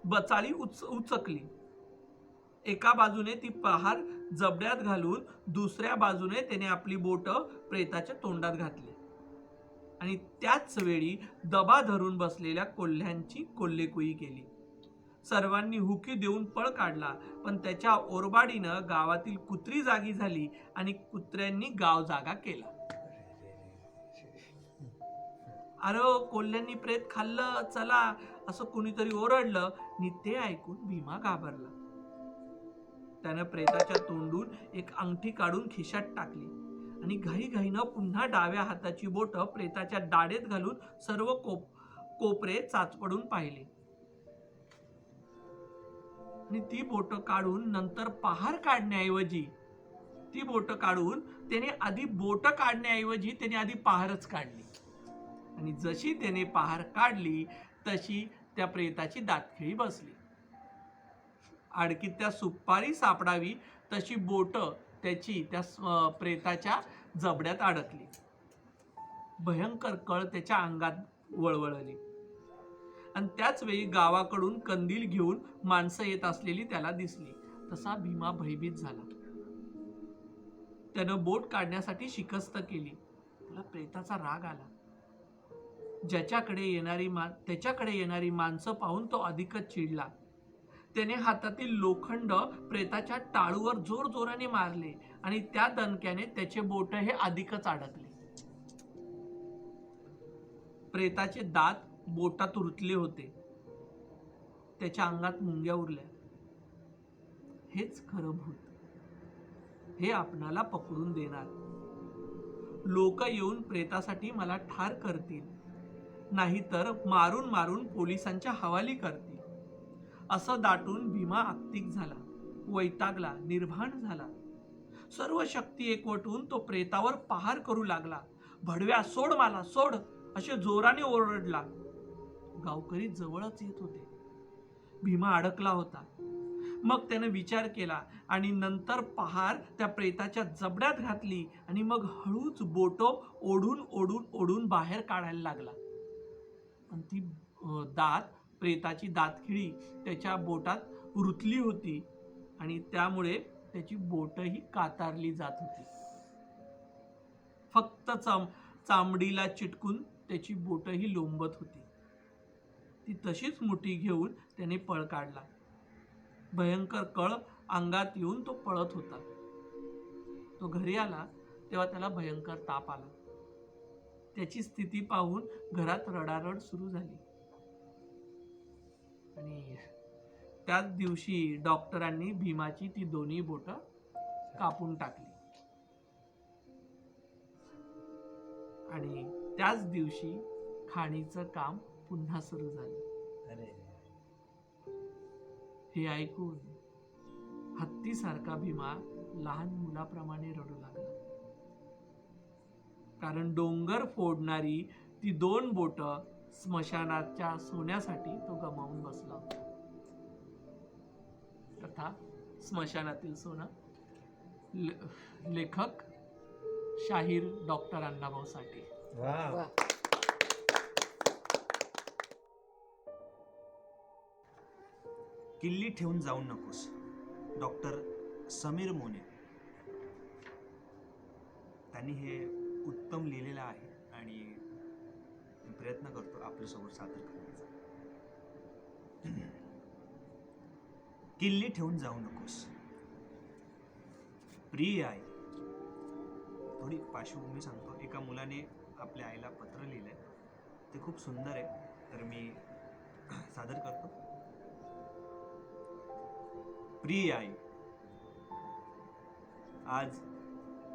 Speaker 1: बचाळी उचकली. एका बाजूने ती पहार जबड्यात घालून दुसऱ्या बाजूने त्याने आपली बोटं प्रेताच्या तोंडात घातली आणि त्याच वेळी दबा धरून बसलेल्या कोल्ह्यांची कोल्हेकुई केली. सर्वांनी हुकी देऊन पळ काढला, पण त्याच्या ओरबाडीनं गावातील कुत्री जागी झाली आणि कुत्र्यांनी गाव जागा केला. अरे कोल्ह्यांनी प्रेत खाल्लं, चला असं कुणीतरी ओरडलं आणि ते ऐकून भीमा घाबरला. त्यानं प्रेताच्या तोंडून एक अंगठी काढून खिशात टाकली आणि घाईघाईनं पुन्हा डाव्या हाताची बोटं प्रेताच्या दाढेत घालून सर्व कोपरे चाचपडून पाहिले आणि ती बोटं काढून नंतर पहार काढण्याऐवजी त्याने आधी पहारच काढली आणि जशी त्याने पहार काढली तशी त्या प्रेताची दातखिळी बसली. आडकीत त्या सुपारी सापडावी तशी बोटं त्या प्रेताच्या जबड्यात अडकली. भयंकर कळ त्याच्या अंगात वळवळली आणि त्याच वेळी गावाकडून कंदील घेऊन माणसं येत असलेली त्याला दिसली. तसा भीमा भयभीत झाला. त्यानं बोट काढण्यासाठी शिकस्त केली. त्याला प्रेताचा राग आला. त्याच्याकडे येणारी माणसं पाहून तो अधिकच चिडला. त्याने हातातील लोखंड प्रेताच्या टाळूवर जोर जोराने मारले आणि त्या दणक्याने त्याचे बोट हे अधिकच अडकले. प्रेताचे दात बोटात रुतले होते. त्याच्या अंगात मुंग्या उरल्या. हेच खरं भूत. हे आपणाला पकडून देणार. लोक येऊन प्रेतासाठी मला ठार करतील, नाहीतर मारून मारून पोलिसांच्या हवाली करतील. असं दाटून भीमा आक्तिक झाला, वैतागला, निर्भान झाला. सर्व शक्ती एकवटून तो प्रेतावर पहार करू लागला. भडव्या, सोड मला, सोड, असे जोराने ओरडला. गावकरी जवळच येत होते. भीमा अडकला होता. मग त्याने विचार केला आणि नंतर पहार त्या प्रेताच्या जबड्यात घातली आणि मग हळूच बोटो ओढून ओढून ओढून बाहेर काढायला लागला. आणि ती प्रेताची दातखिळी त्याच्या बोटात रुतली होती आणि त्यामुळे त्याची बोटही कातारली जात होती. फक्त चामडीला चिटकून त्याची बोटही लोंबत होती. ती तशीच मुठी घेऊन त्याने पळ काढला. भयंकर कळ अंगात येऊन तो पळत होता. तो घरी आला तेव्हा त्याला भयंकर ताप आला. त्याची स्थिती पाहून घरात रडारड सुरू झाली आणि त्याच दिवशी डॉक्टरांनी भीमाची ती दोन्ही बोट कापून टाकली आणि त्याच दिवशी खाणीचं काम पुन्हा सुरू झालं. हे ऐकून हत्तीसारखा भीमा लहान मुलाप्रमाणे रडू लागला. कारण डोंगर फोडणारी ती दोन बोट स्मशानाच्या सोन्यासाठी तो गमावून बसला होता. कथा स्मशानातील सोनं. लेखक शाहीर डॉक्टर अण्णाभाऊ साठे.
Speaker 3: वा.
Speaker 2: किल्ली ठेवून जाऊ नकोस, डॉक्टर समीर मोने. त्यांनी हे उत्तम लिहिलेलं आहे आणि मी प्रयत्न करतो आपल्यासमोर सादर करण्याचा. किल्ली ठेवून जाऊ नकोस. प्रिय आई. थोडी पार्श्वभूमी सांगतो. एका मुलाने आपल्या आईला पत्र लिहिलंय. ते खूप सुंदर आहे, तर मी सादर करतो. प्रिय आई, आज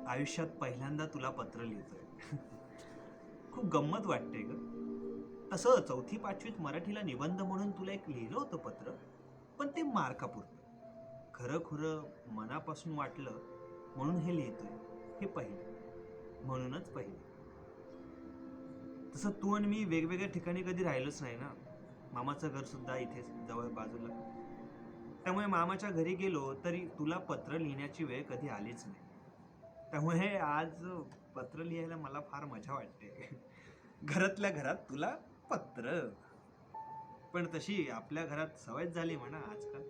Speaker 2: आयुष्यात पहिल्यांदा तुला पत्र लिहितोय. खूप गंमत वाटते ग. तसं 4वी-5वीत मराठीला निबंध म्हणून तुला एक लिहिलं होतं पत्र, पण ते मार्कापुरतं. खरं मनापासून वाटलं म्हणून हे लिहितोय. हे पहिले, म्हणूनच पहिले. तसं तू आणि मी वेगवेगळ्या ठिकाणी कधी राहिलोच नाही ना. मामाचं घर सुद्धा इथे जवळ बाजूला. त्यामुळे मामाच्या घरी गेलो तरी तुला पत्र लिहिण्याची वेळ कधी आलीच नाही. त्यामुळे आज पत्र लिहायला मला फार मजा वाटते. घरातल्या घरात तुला पत्र. पण तशी आपल्या घरात सवय झाली म्हणा आजकाल.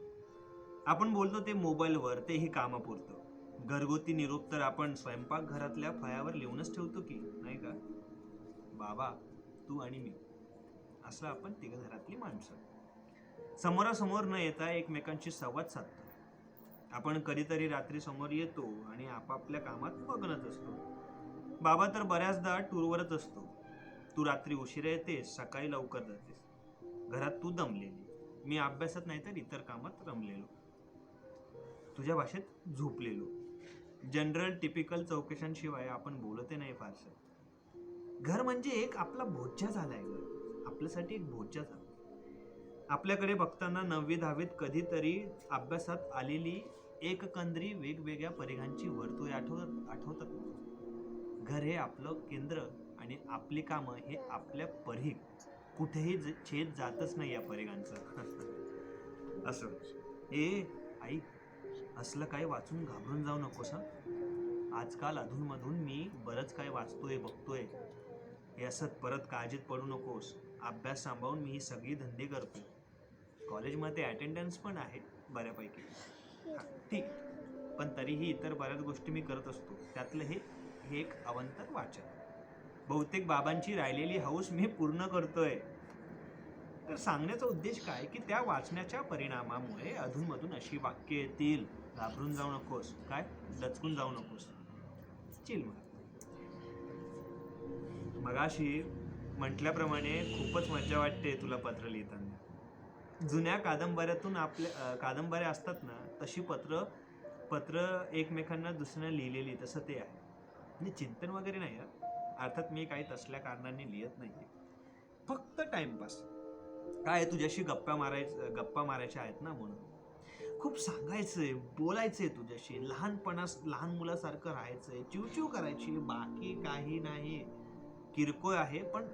Speaker 2: आपण बोलतो ते मोबाईलवर, तेही कामापुरतं. घरगुती निरोप तर आपण स्वयंपाकघरातल्या फळ्यावर लिहूनच ठेवतो की नाही का. बाबा, तू आणि मी, असं आपण तिघं घरातली माणसं समोरासमोर न येता एकमेकांशी संवाद साधतो. आपण कधीतरी रात्री समोर येतो आणि आपापल्या कामात मग्नच असतो. बाबा तर बऱ्याचदा टूरवरच असतो. तू रात्री उशिरा येतेस, सकाळी लवकर जातेस. घरात तू दमलेली, मी अभ्यासात नाही तर इतर कामात रमलेलो, तुझ्या भाषेत झोपलेलो. जनरल टिपिकल चौकशांशिवाय आपण बोलते नाही फारसं. घर म्हणजे एक आपला बोजा झालाय ग. आपल्यासाठी एक बोजा झाला. आपल्याकडे बघताना 9वी-10वीत कधीतरी अभ्यासात आलेली एककंदरी वेगवेगळ्या परिघांची वर्तुळे आठवतात. घर हे आपलं केंद्र आणि आपली कामं हे आपल्या परिघ. कुठेही छेद जातच नाही या परिघांचं. असं ए आई, असलं काय वाचून घाबरून जाऊ नकोस हा. आजकाल अधूनमधून मी बरंच काय वाचतोय, बघतोय. हे असत परत काळजीत पडू नकोस. अभ्यास सांभाळून मी ही सगळी धंदे करतोय. कॉलेजमध्ये अटेंडन्स पण आहे बऱ्यापैकी. ठीक, पण तरीही इतर बऱ्याच गोष्टी मी करत असतो. त्यातलं हे एक अवांतर वाचन. बहुतेक बाबांची राहिलेली हौस मी पूर्ण करतोय. तर सांगण्याचा उद्देश काय की त्या वाचण्याच्या परिणामामुळे अधूनमधून अशी वाक्य येतील, घाबरून जाऊ नकोस, काय दचकून जाऊ नकोस, चिल मार. मगाशी म्हटल्याप्रमाणे खूपच मजा वाटते तुला पत्र लिहिताना. जुन्या कादंबऱ्यातून कादंबऱ्या असतात ना, तशी पत्र एकमेकांना दुसऱ्यांना लिहिलेली, तसं ते आहे. म्हणजे चिंतन वगैरे नाही. अर्थात मी काही तसल्या कारणांनी लिहित नाही, फक्त टाइमपास. काय तुझ्याशी गप्पा मारायच्या आहेत ना, म्हणून खूप सांगायचंय, बोलायचंय तुझ्याशी, लहान मुलासारखं राहायचंय, चिवचिव करायची, बाकी काही नाही. किरकोळ आहे पण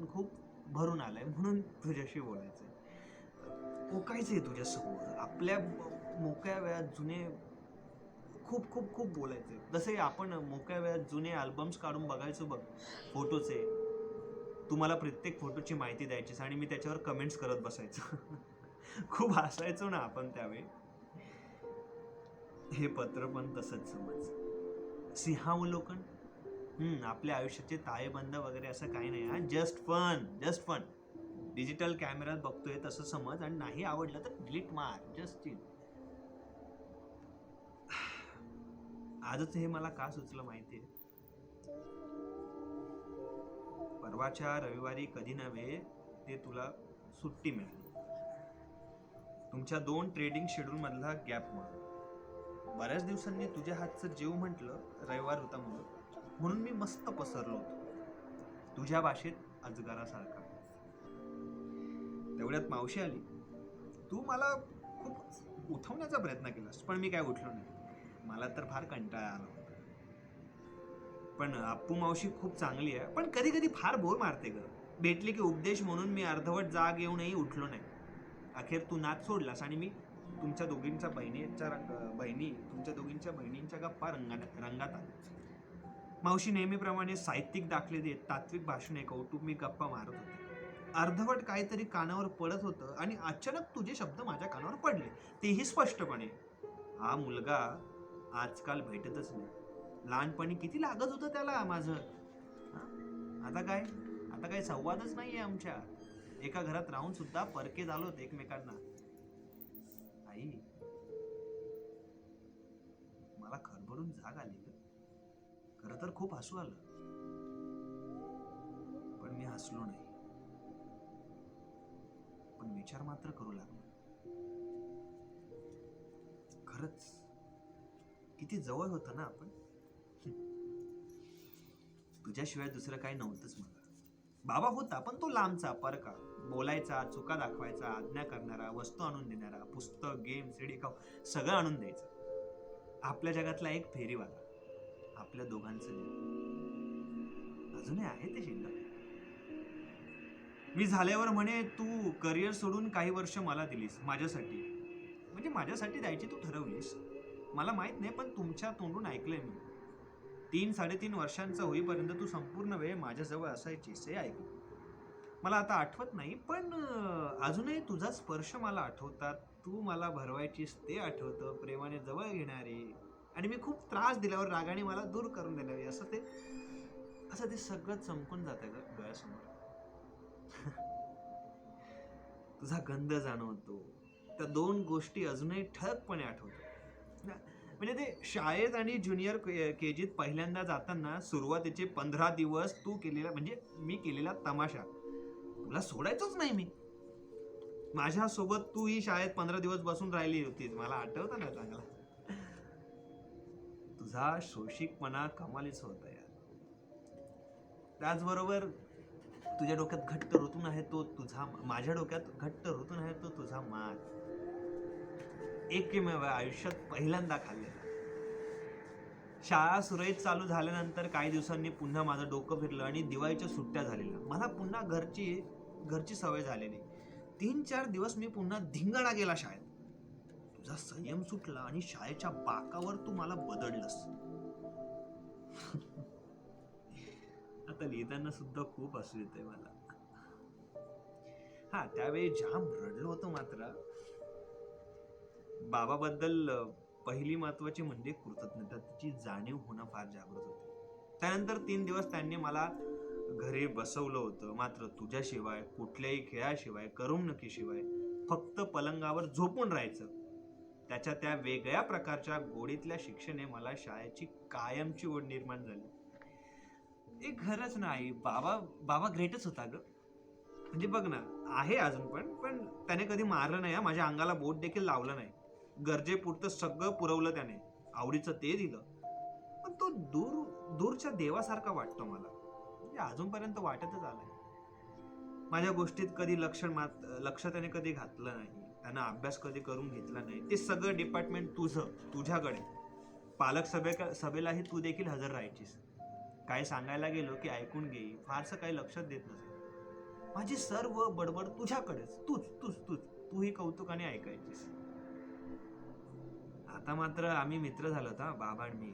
Speaker 2: खूप भरून आलाय म्हणून तुझ्याशी बोलायचंय. ओकायचंय तुझ्यासमोर, आपल्या मोकळ्या वेळात जुने खूप खूप खूप बोलायचंय. जसे आपण मोकळ्या वेळात जुने अल्बम्स काढून बघायचो बघ, फोटोचे. तुम्हाला प्रत्येक फोटोची माहिती द्यायचीस आणि मी त्याच्यावर कमेंट्स करत बसायचो. खूप हसायचो ना आपण त्यावेळी. हे पत्र पण तसंच समज. सिंहावलोकन, आपल्या आयुष्याचे ताळेबंद वगैरे असं काही नाही. हा जस्ट फन. डिजिटल कॅमेऱ्यात बघतोय तसं समज, आणि नाही आवडलं तर डिलीट मार, जस्ट चिल. आजच हे मला का सुचलं माहितीये? परवाच्या रविवारी कधी नव्हे ते तुला सुट्टी मिळाली. तुमच्या 2 ट्रेडिंग शेड्यूल मधला गॅप म्हणून. बऱ्याच दिवसांनी तुझ्या हातचं जेव म्हटलं, रविवार होता म्हणून मी मस्त पसरलो होतो तुझ्या भाषेत अजगरासारखा. तेवढ्यात मावशी आली. तू मला खूप उठवण्याचा प्रयत्न केलास, पण मी काय उठलो नाही. मला तर फार कंटाळा आला होता. पण अप्पू मावशी खूप चांगली आहे, पण कधी कधी फार बोर मारते ग. भेटली की उपदेश म्हणून मी अर्धवट जाग येऊनही उठलो नाही. अखेर तू नाच सोडलास आणि मी तुमच्या दोघींच्या बहिणींच्या गप्पा रंगात आले. मावशी नेहमीप्रमाणे साहित्यिक दाखले देत तात्विक भाषणे कौटुंबिक गप्पा मारत होते. अर्धवट काहीतरी कानावर पडत होतं आणि अचानक तुझे शब्द माझ्या कानावर पडले, तेही स्पष्टपणे. हा मुलगा आजकाल भेटतच नाही. लहानपणी किती लागत होतं त्याला माझं. आता काय संवादच नाहीये आमच्या. एका घरात राहून सुद्धा परके झालोत एकमेकांना. आई, मला खरभरून जाग आली. खरं तर खूप हसू आलं, पण मी हसलो नाही. पण विचार मात्र करू लागलो. खरंच किती जवळ होतं ना आपण. तुझ्याशिवाय दुसरं काही नव्हतंच मला. बाबा होता, पण तो लांबचा, परका. बोलायचा, चुका दाखवायचा, आज्ञा करणारा, वस्तू आणून देणारा, पुस्तक, गेम, सीडी सगळं आणून द्यायचं. आपल्या जगातला एक फेरीवाला. आपल्या दोघांचं अजूनही आहे ते शिल्लक. मी झाल्यावर म्हणे, तू करिअर सोडून काही वर्ष मला दिलीस माझ्यासाठी. म्हणजे माझ्यासाठी द्यायची तू ठरवलीस. मला माहित नाही, पण तुमच्या तोंडून ऐकलंय मी. 3-3.5 वर्षांचा होईपर्यंत तू संपूर्ण वेळ माझ्याजवळ असायचीस, हे ऐकलं. मला आता आठवत नाही, पण अजूनही तुझा स्पर्श मला आठवतात. तू मला भरवायचीस ते आठवतं, प्रेमाने जवळ घेणारी, आणि मी खूप त्रास दिल्यावर रागाने मला दूर करून देणारी. असं ते सगळं चमकून जातं ग डोळ्यासमोर. तुझा गंध जाणवतो. त्या 2 गोष्टी अजूनही ठळकपणे आठवतात. म्हणजे ते शाळेत आणि ज्युनियर केजीत पहिल्यांदा जाताना सुरुवातीचे 15 दिवस मी केलेला तमाशा तुला सोडायचोच नाही मी. माझ्यासोबत तू ही शाळेत 15 दिवस बसून राहिली होतीस, मला आठवतं ना चांगला. तुझा शोषिकपणा कमालीच होता यार. त्याचबरोबर तुझ्या डोक्यात घट्ट ऋतून आहे तो तुझा, माझ्या डोक्यात घट्ट ऋतून आहे तो तुझा मार. एकमेव आयुष्यात पहिल्यांदा खाल्लेला. शाळा सुरळीत चालू झाल्यानंतर काही दिवसांनी पुन्हा माझं डोकं फिरलं आणि दिवाळीच्या सुट्ट्या झालेल्या. मला पुन्हा घरची सवय झालेली. 3-4 दिवस मी पुन्हा धिंगाणा गेला शाळेत. तुझा संयम सुटला आणि शाळेच्या बाकावर तू मला बदललंस. आता लिहिताना सुद्धा खूप हसू येतंय मला. त्यावेळी जाम रडलो होतो मात्र. बाबाबद्दल पहिली महत्वाची म्हणजे कृतज्ञतेची जाणीव होणं फार जागृत होते. त्यानंतर 3 दिवस त्यांनी मला घरी बसवलं होतं, मात्र तुझ्याशिवाय, कुठल्याही खेळाशिवाय, करमणुकीशिवाय फक्त पलंगावर झोपून राहायचं. त्याच्या त्या वेगळ्या प्रकारच्या गोडीतल्या शिक्षेने मला शाळेची कायमची ओढ निर्माण झाली. एक खरंच नाही, बाबा बाबा ग्रेटच होता ग. म्हणजे बघ ना, आहे अजून पण त्याने कधी मारलं नाही, माझ्या अंगाला बोट देखील लावलं नाही. गरजेपुरतं सगळं पुरवलं त्याने, आवडीचं ते दिलं. पण तो दूरच्या देवासारखा वाटतो मला, म्हणजे अजूनपर्यंत वाटतच आलाय. माझ्या गोष्टीत कधी लक्ष त्याने कधी घातलं नाही, त्यानं अभ्यास कधी करून घेतला नाही. ते सगळं डिपार्टमेंट तुझ्याकडे. पालक सभेलाही तू देखील हजर राहायचीस. काय सांगायला गेलो की ऐकून घेई, फारसं काही लक्षात देत नसे. माझी सर्व बडबड तुझ्याकडेच, तूही कौतुकाने ऐकायचीस. आता मात्र आम्ही मित्र झालो हा, बाबा आणि मी.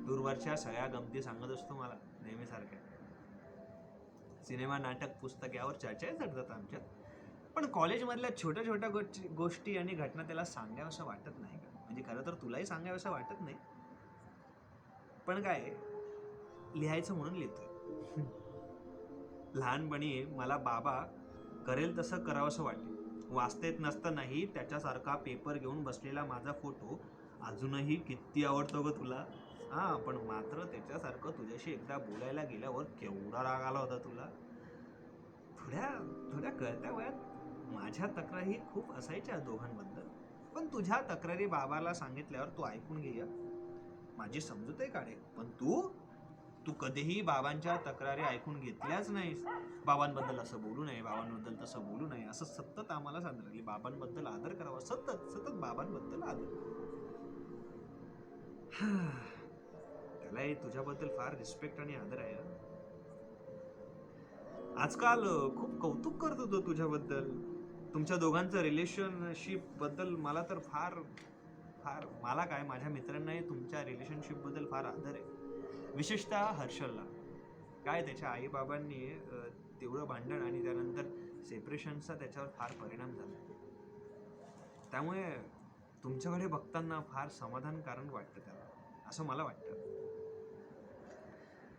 Speaker 2: दूरवरच्या सगळ्या गमती सांगत असतो मला नेहमीसारख्या. सिनेमा, नाटक, पुस्तक यावर चर्चाही झडतात आमच्यात. पण कॉलेजमधल्या छोट्या छोट्या गोष्टी आणि घटना त्याला सांगावंसं वाटत नाही का? म्हणजे खरं तर तुलाही सांगावंसं वाटत नाही, पण काय लिहायचं म्हणून लिहितोय. लहानपणी मला बाबा करेल तसं करावंसं वाटे. वाचता येत नसतानाही त्याच्यासारखा पेपर घेऊन बसलेला माझा फोटो अजूनही किती आवडतो ग तुला. हा, पण मात्र त्याच्यासारखं तुझ्याशी एकदा बोलायला गेल्यावर केवढा राग आला होता तुला. थोड्या कळत्या वयात माझ्या तक्रारी खूप असायच्या दोघांबद्दल, पण तुझ्या तक्रारी बाबाला सांगितल्यावर तू ऐकून घे. माझी समजूतही काढे, पण तू कधीही बाबांच्या तक्रारी ऐकून घेतल्याच नाहीस. बाबांबद्दल असं बोलू नये, बाबांबद्दल तसं बोलू नये, असं सतत आम्हाला सांगितले. बाबांबद्दल आदर करावा, सतत बाबांबद्दल आदर. त्यालाही तुझ्याबद्दल फार रिस्पेक्ट आणि आदर आहे. आजकाल खूप कौतुक करत होतो तुझ्याबद्दल. तुमच्या दोघांचं रिलेशनशिप बद्दल मला तर फार मला काय, माझ्या मित्रांनाही तुमच्या रिलेशनशिप बद्दल फार आदर आहे. विशेषतः हर्षलला. काय त्याच्या आईबाबांनी तेवढं भांडण आणि त्यानंतर सेपरेशनचा त्याच्यावर फार परिणाम झाला. त्यामुळे तुमच्याकडे बघताना फार समाधानकारक वाटतं त्याला, असं मला वाटतं.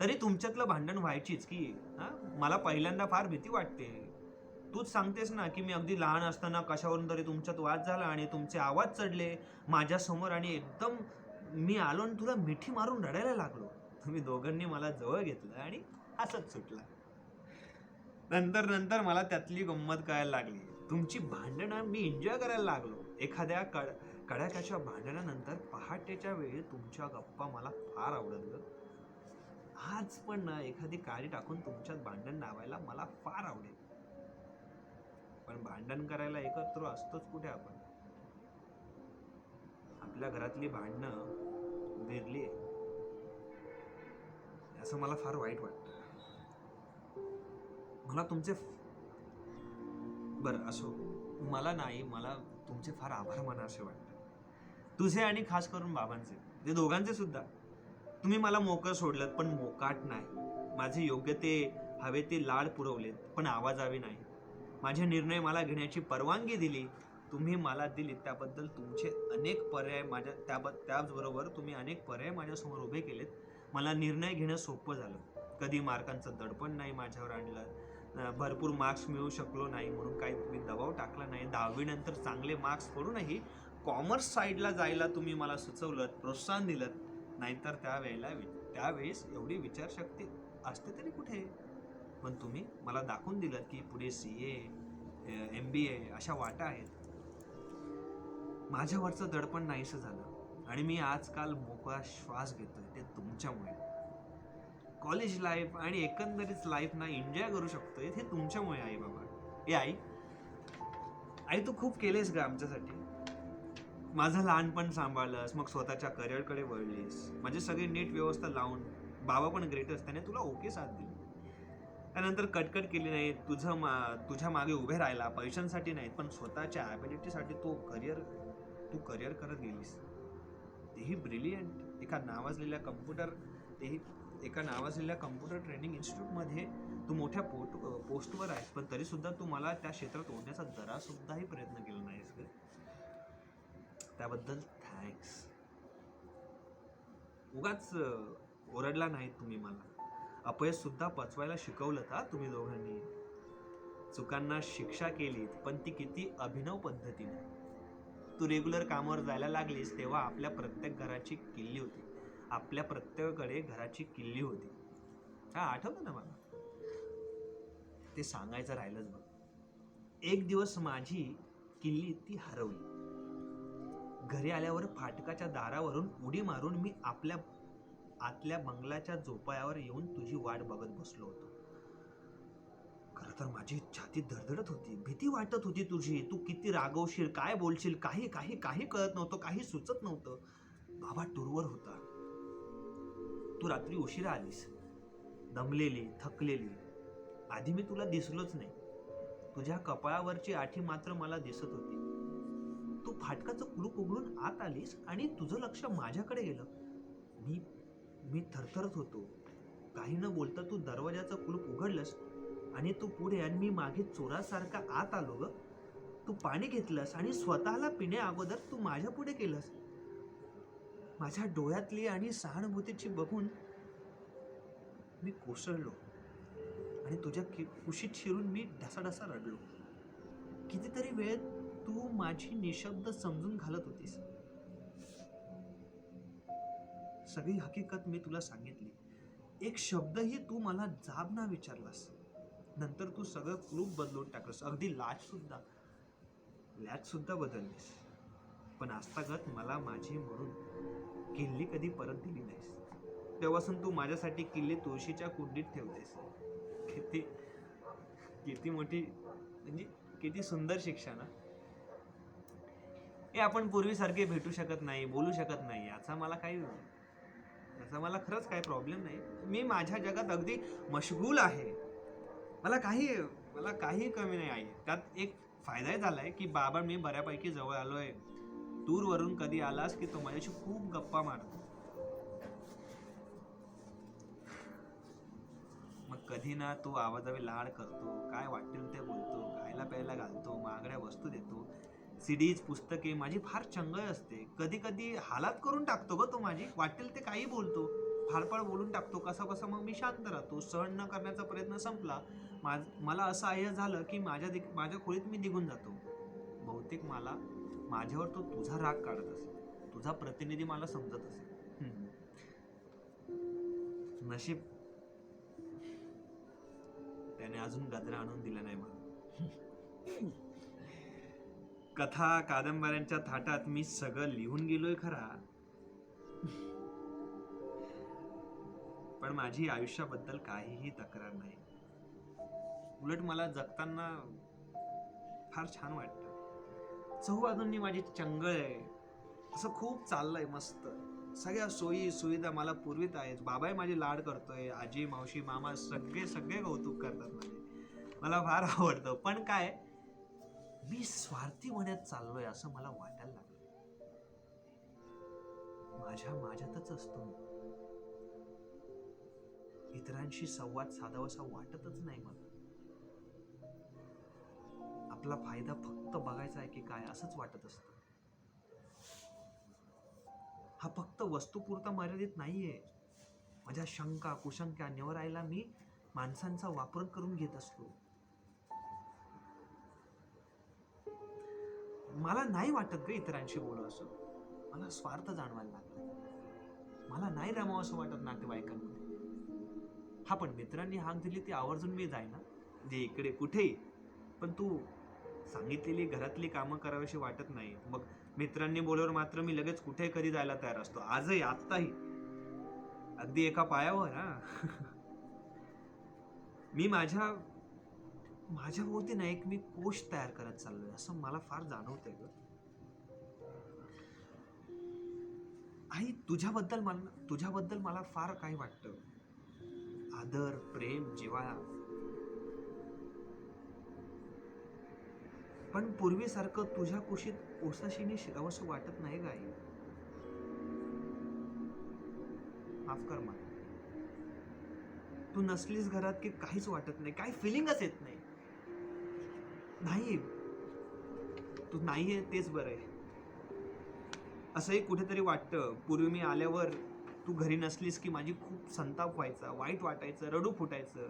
Speaker 2: तरी तुमच्यातलं भांडण व्हायचीच की. मला पहिल्यांदा फार भीती वाटते. तूच सांगतेस ना की मी अगदी लहान असताना कशावरून तरी तुमच्यात वाद झाला आणि तुमचे आवाज चढले माझ्यासमोर आणि एकदम मी आलो आणि तुला मिठी मारून रडायला लागलो. तुम्ही दोघांनी मला जवळ घेतलं आणि हसत सुटला. नंतर मला त्यातली गंमत कळायला लागली. तुमची भांडणं मी एन्जॉय करायला लागलो. एखाद्या कडाक्याच्या भांडणानंतर पहाटेच्या वेळी तुमच्या गप्पा मला फार आवडत ग. आज पण ना एखादी काळी टाकून तुमच्यात भांडण लावायला मला फार आवडेल. पण भांडण करायला एकत्र असतोच कुठे आपण. आपल्या घरातली भांडणं विरली आहे, असं मला फार वाईट वाटतं. मला तुमचे बरं असो, मला तुमचे फार आभार माना असे वाटतं. तुझे आणि खास करून बाबांचे, ते दोघांचे सुद्धा. तुम्ही मला मोकळं सोडलं पण मोकाट नाही. माझे योग्य ते हवे ते लाड पुरवलेत पण आवाजावी नाही. माझे निर्णय मला घेण्याची परवानगी दिली तुम्ही मला दिली, त्याबद्दल तुमचे अनेक पर्याय त्याचबरोबर तुम्ही अनेक पर्याय माझ्यासमोर उभे केलेत. मला निर्णय घेणं सोपं झालं. कधी मार्कांचं दडपण नाही माझ्यावर आणलं. भरपूर मार्क्स मिळू शकलो नाही म्हणून काही तुम्ही दबाव टाकला नाही. 10वी नंतर चांगले मार्क्स पडूनही कॉमर्स साईडला जायला तुम्ही मला सुचवलं, प्रोत्साहन दिलं. नाहीतर त्यावेळेस एवढी विचारशक्ती असते तरी कुठे. पण तुम्ही मला दाखवून दिलं की पुढे CA, MBA अशा वाटा आहेत. माझ्यावरचं दडपण नाहीसं झालं आणि मी आजकाल मोकळा श्वास घेतोय ते तुमच्यामुळे. कॉलेज लाईफ आणि एकंदरीत लाईफ ना एन्जॉय करू शकतोय ते तुमच्यामुळे. आई बाबा, आई तू खूप केलेस ग आमच्यासाठी. माझं लहानपण सांभाळलंस, मग स्वतःच्या करिअरकडे वळलीस. माझी सगळी नीट व्यवस्था लावून बाबा पण ग्रेटच, त्याने तुला ओके साथ दिली. त्यानंतर कटकट केली नाही. तुझ्या मागे उभे राहिला, पैशांसाठी नाहीत पण स्वतःच्या ॲबिलिटीसाठी तू करिअर करत गेलीस. तेही ब्रिलियंट. एका नावाजलेल्या कम्प्युटर ट्रेनिंग इन्स्टिट्यूटमध्ये तू मोठ्या पोस्टवर आहेस, पण तरी सुद्धा तू मला त्या क्षेत्रात ओढण्याचा जरा सुद्धाही प्रयत्न केला नाहीस ग. त्याबद्दल थँक्स. उगाच ओरडला नाही तुम्ही मला. अपयश सुद्धा पचवायला शिकवलं का तुम्ही दोघांनी. चुकांना शिक्षा केलीत, पण ती किती अभिनव पद्धतीने. तू रेग्युलर कामावर जायला लागलीस तेव्हा आपल्या प्रत्येक घराची किल्ली होती. आपल्या प्रत्येकाकडे घराची किल्ली होती. हा आठवतं ना मला. ते सांगायचं राहिलंच बघ. एक दिवस माझी किल्ली ती हरवली. घरी आल्यावर फाटकाच्या दारावरून उडी मारून मी आपल्या आतल्या बंगल्याच्या झोपाळ्यावर येऊन तुझी वाट बघत बसलो होतो. खरं तर माझी छाती धडधडत होती. भीती वाटत होती तुझी. तू किती रागवशील, काय बोलशील, काही काही काही कळत नव्हतं, काही सुचत नव्हतं. बाबा टूरवर होता. तू रात्री उशिरा आलीस, दमलेली, थकलेली. आधी मी तुला दिसलोच नाही. तुझ्या कपाळावरची आठी मात्र मला दिसत होती. तू फाटकाचं कुलूप उघडून आत आलीस आणि तुझं लक्ष माझ्याकडे गेलं. मी थरथरत होतो. काही न बोलता तू दरवाजाचं कुलूप उघडलंस आणि तू पुढे आणि मी मागे चोरासारखा आत आलो ग. तू पाणी घेतलंस आणि स्वतःला पिण्या अगोदर तू माझ्या पुढे केलंस. माझ्या डोळ्यातली आणि सहानुभूतीची बघून मी कोसळलो आणि तुझ्या कुशीत शिरून मी ढसाढसा रडलो. कितीतरी वेळ तू माझी निशब्द समजून घालत होतीस. सगळी हकीकत मी तुला सांगितली. एक शब्दही तू मला जाब ना विचारलास. नंतर तू सगळं कुलूप बदलून टाकलंस. अगदी लॅच सुद्धा बदललीस. पण आजतागत मला माझी म्हणून किल्ली कधी परत दिली नाहीस. तेव्हापासून तू माझ्यासाठी किल्ली तुळशीच्या कुंडीत ठेवतेस. किती मोठी, म्हणजे किती सुंदर शिक्षा ना. हे आपण पूर्वीसारखे भेटू शकत नाही, बोलू शकत नाही, याचा मला खरंच काही प्रॉब्लेम नाही. मी माझ्या जगात अगदी मशगूल आहे. मला काही कमी नाही आहे. त्यात एक फायदाही झालाय की बाबा मी बऱ्यापैकी जवळ आलोय. टूरवरून कधी आलास की तो माझ्याशी खूप गप्पा मारतो. मग कधी ना तू आवाजावे लाड करतो, काय वाटेल ते बोलतो, खायला प्यायला घालतो, महागड्या वस्तू देतो. सीडीज, पुस्तके माझी फार चंगळ असते. कधी कधी हालात करून टाकतो ग तो माझी. वाटेल ते काही बोलतो, फाडफाड बोलून टाकतो कसा मग मी शांत राहतो. सहन न करण्याचा प्रयत्न संपला. मला असं आय झालं की माझ्या खोलीत मी निघून जातो. बहुतेक माझ्यावर तो तुझा राग काढत असेल. तुझा प्रतिनिधी मला समजत असेल. नशीब त्याने अजून गजरा आणून दिला नाही मला. कथा कादंबऱ्यांच्या थाटात मी सगळं लिहून गेलोय खरा, पण माझी आयुष्याबद्दल काहीही तक्रार नाही. उलट मला जगताना फार छान वाटतं. चहूबाजूंनी माझी चंगळ आहे. असं खूप चाललंय मस्त. सगळ्या सोयी सुविधा मला पुरवीत आहेत. बाबाही माझे लाड करतोय. आजी, मावशी, मामा सगळे कौतुक करतात माझे. मला फार आवडतं. पण काय, मी स्वार्थी बनत चाललोय असं मला वाटायला लागलं. माझ्यातच असतो मी. इतरांशी संवाद साधावासा वाटतच नाही मला. आपला फायदा फक्त बघायचा आहे की काय असंच वाटत असतं. हा फक्त वस्तूपुरता मर्यादित नाहीये. माझ्या शंका कुशंका निवरायला मी माणसांचा वापर करून घेत असतो. मला नाही वाटत ग इतरांशी बोलू असं. मला स्वार्थ जाणवायला लागला. मला नाही रमावं असं वाटत नातेवाईकांमध्ये. हा, पण मित्रांनी हाक दिली ती आवर्जून मी जाईना, जे इकडे कुठेही. पण तू सांगितलेली घरातली कामं करावीशी वाटत नाही. मग मित्रांनी बोलवर मात्र मी लगेच कुठे कधी जायला तयार असतो. आजही, आत्ताही, अगदी एका पायावर. मी माझ्या भोवती ना एक मी कोश तयार करत चाललोय असं मला फार जाणवतंय ग. आई, तुझ्याबद्दल मला फार काही वाटतं. आदर, प्रेम, जिव्हाळा. पण पूर्वीसारखं तुझ्या कुशीत ओसाशीने शिरावंसं वाटत नाही ग आई. माफ कर मला. तू नसलीस घरात की काहीच वाटत नाही, काही फिलिंगच येत नाही. तू नाहीये तेच बरं आहे. असंही कुठेतरी वाटतं. पूर्वी मी आल्यावर तू घरी नसलीस की माझी खूप संताप व्हायचा, वाईट वाटायचं, रडू फुटायचं.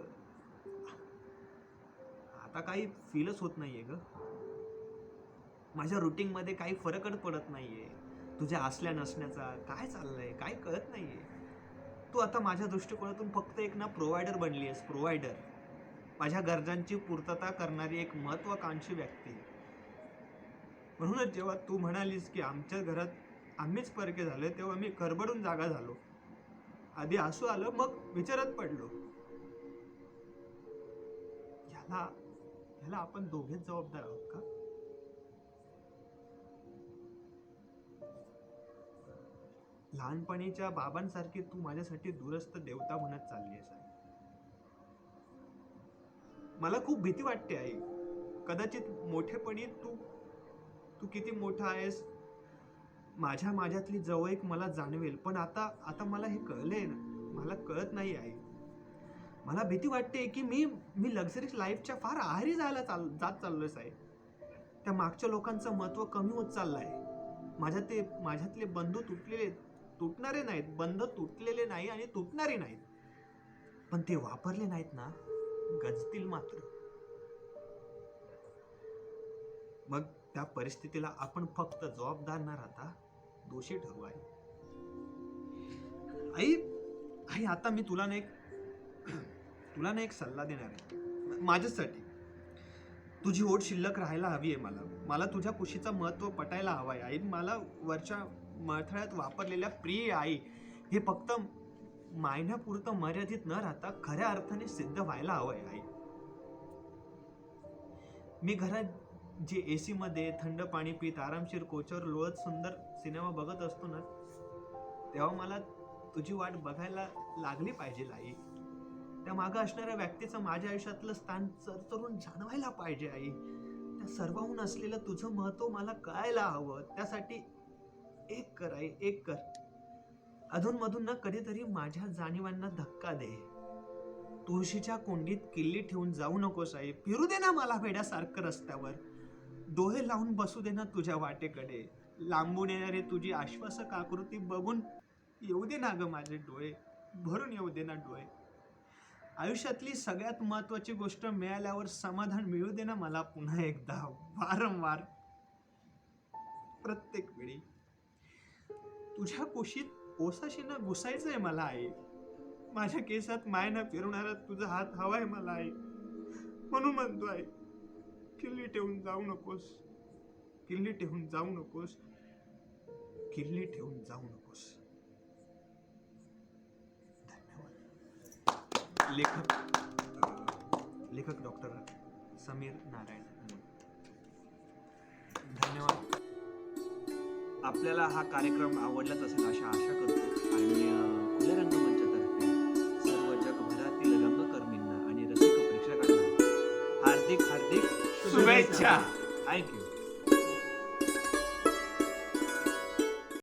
Speaker 2: आता काही फीलच होत नाहीये ग. माझ्या रुटीन मध्ये काही फरकच पडत नाहीये. तुझ्या असल्या नसण्याचा काय चाललंय काय कळत नाहीये. तू आता माझ्या दृष्टिकोनातून फक्त एक ना प्रोव्हायडर बनली आहेस, प्रोव्हायडर. माझ्या गरजांची पूर्तता करणारी एक महत्वाकांक्षी व्यक्ती. म्हणूनच जेव्हा तू म्हणालीस की आमच्या घरात आम्हीच परके झालोय, तेव्हा मी खरबडून जागा झालो. आधी हसू आलं, मग विचारात पडलो, ह्याला आपण दोघेच जबाबदार आहोत का? लहानपणीच्या बाबांसारखी तू माझ्यासाठी दूरस्थ देवता म्हणत चालली आहेस आई. मला खूप भीती वाटते आई. कदाचित मोठेपणी तू किती मोठा आहेस माझ्यातली जवळीक मला जाणवेल, पण आता मला हे कळलंय ना, मला कळत नाही आई. मला भीती वाटते की मी लक्झरीज लाईफच्या फार आहारी जात चाललोय साहेब. त्या मागच्या लोकांचं महत्व कमी होत चाललंय. माझ्यातले बंधू तुटणारे नाहीत, बंध तुटलेले नाही आणि तुटणारे नाहीत, पण ते वापरले नाहीत ना, गजतील मात्र. मग त्या परिस्थितीला आपण फक्त जबाबदार न राहता दोषी ठरवू आई. आता मी तुला ना एक सल्ला देणार आहे माझ्यासाठी. तुझी ओढ शिल्लक राहायला हवी आहे. मला तुझ्या खुशीचं महत्व पटायला हवं आहे आई. मला वरच्या मळथळ्यात वापरलेल्या प्रिय आई हे फक्त मायन्यापुरतं मर्यादित न राहता खऱ्या अर्थाने सिद्ध व्हायला हवं आहे आई. मी घरात जे AC मध्ये थंड पाणी पित आरामशीर कोचावर लोळत सुंदर सिनेमा बघत असतो ना, तेव्हा मला तुझी वाट बघायला लागली पाहिजे आई. त्या मागं असणाऱ्या व्यक्तीचं माझ्या आयुष्यातलं स्थान चरचरून जाणवायला पाहिजे आई. त्या सर्वाहून असलेलं तुझं महत्व मला कळायला हवं. त्यासाठी एक कर आई, एक कर. अधूनमधून ना कधीतरी माझ्या जाणीवांना धक्का दे. तुळशीच्या कोंडीत किल्ली ठेवून जाऊ नकोस आई. फिरू दे ना मला वेड्यासारखं रस्त्यावर. डोळे लावून बसू दे ना तुझ्या वाटेकडे. लांबून येणारी तुझी आश्वासक आकृती बघून येऊ दे ना ग माझे डोळे, भरून येऊ दे ना डोळे. आयुष्यातली सगळ्यात महत्वाची गोष्ट मिळाल्यावर समाधान मिळू दे ना मला पुन्हा एकदा, वारंवार, प्रत्येक वेळी. तुझ्या कुशीत ओसाशीनं घुसायचंय मला आई. माझ्या केसात मायनं फिरवणारा तुझा हात हवाय मला आई. म्हणून म्हणतो आई, किल्ली ठेवून जाऊ नकोस, किल्ली ठेवून जाऊ नकोस, किल्ली ठेवून जाऊ नकोस. धन्यवाद. लेखक डॉक्टर समीर नारायण. धन्यवाद. आपल्याला हा कार्यक्रम आवडलाच असेल अशी आशा करतो आणि खुल्या रंगमंचातर्फे सर्व जगभरातील रंगकर्मींना आणि रसिक प्रेक्षकांना हार्दिक शुभेच्छा. थँक्यू.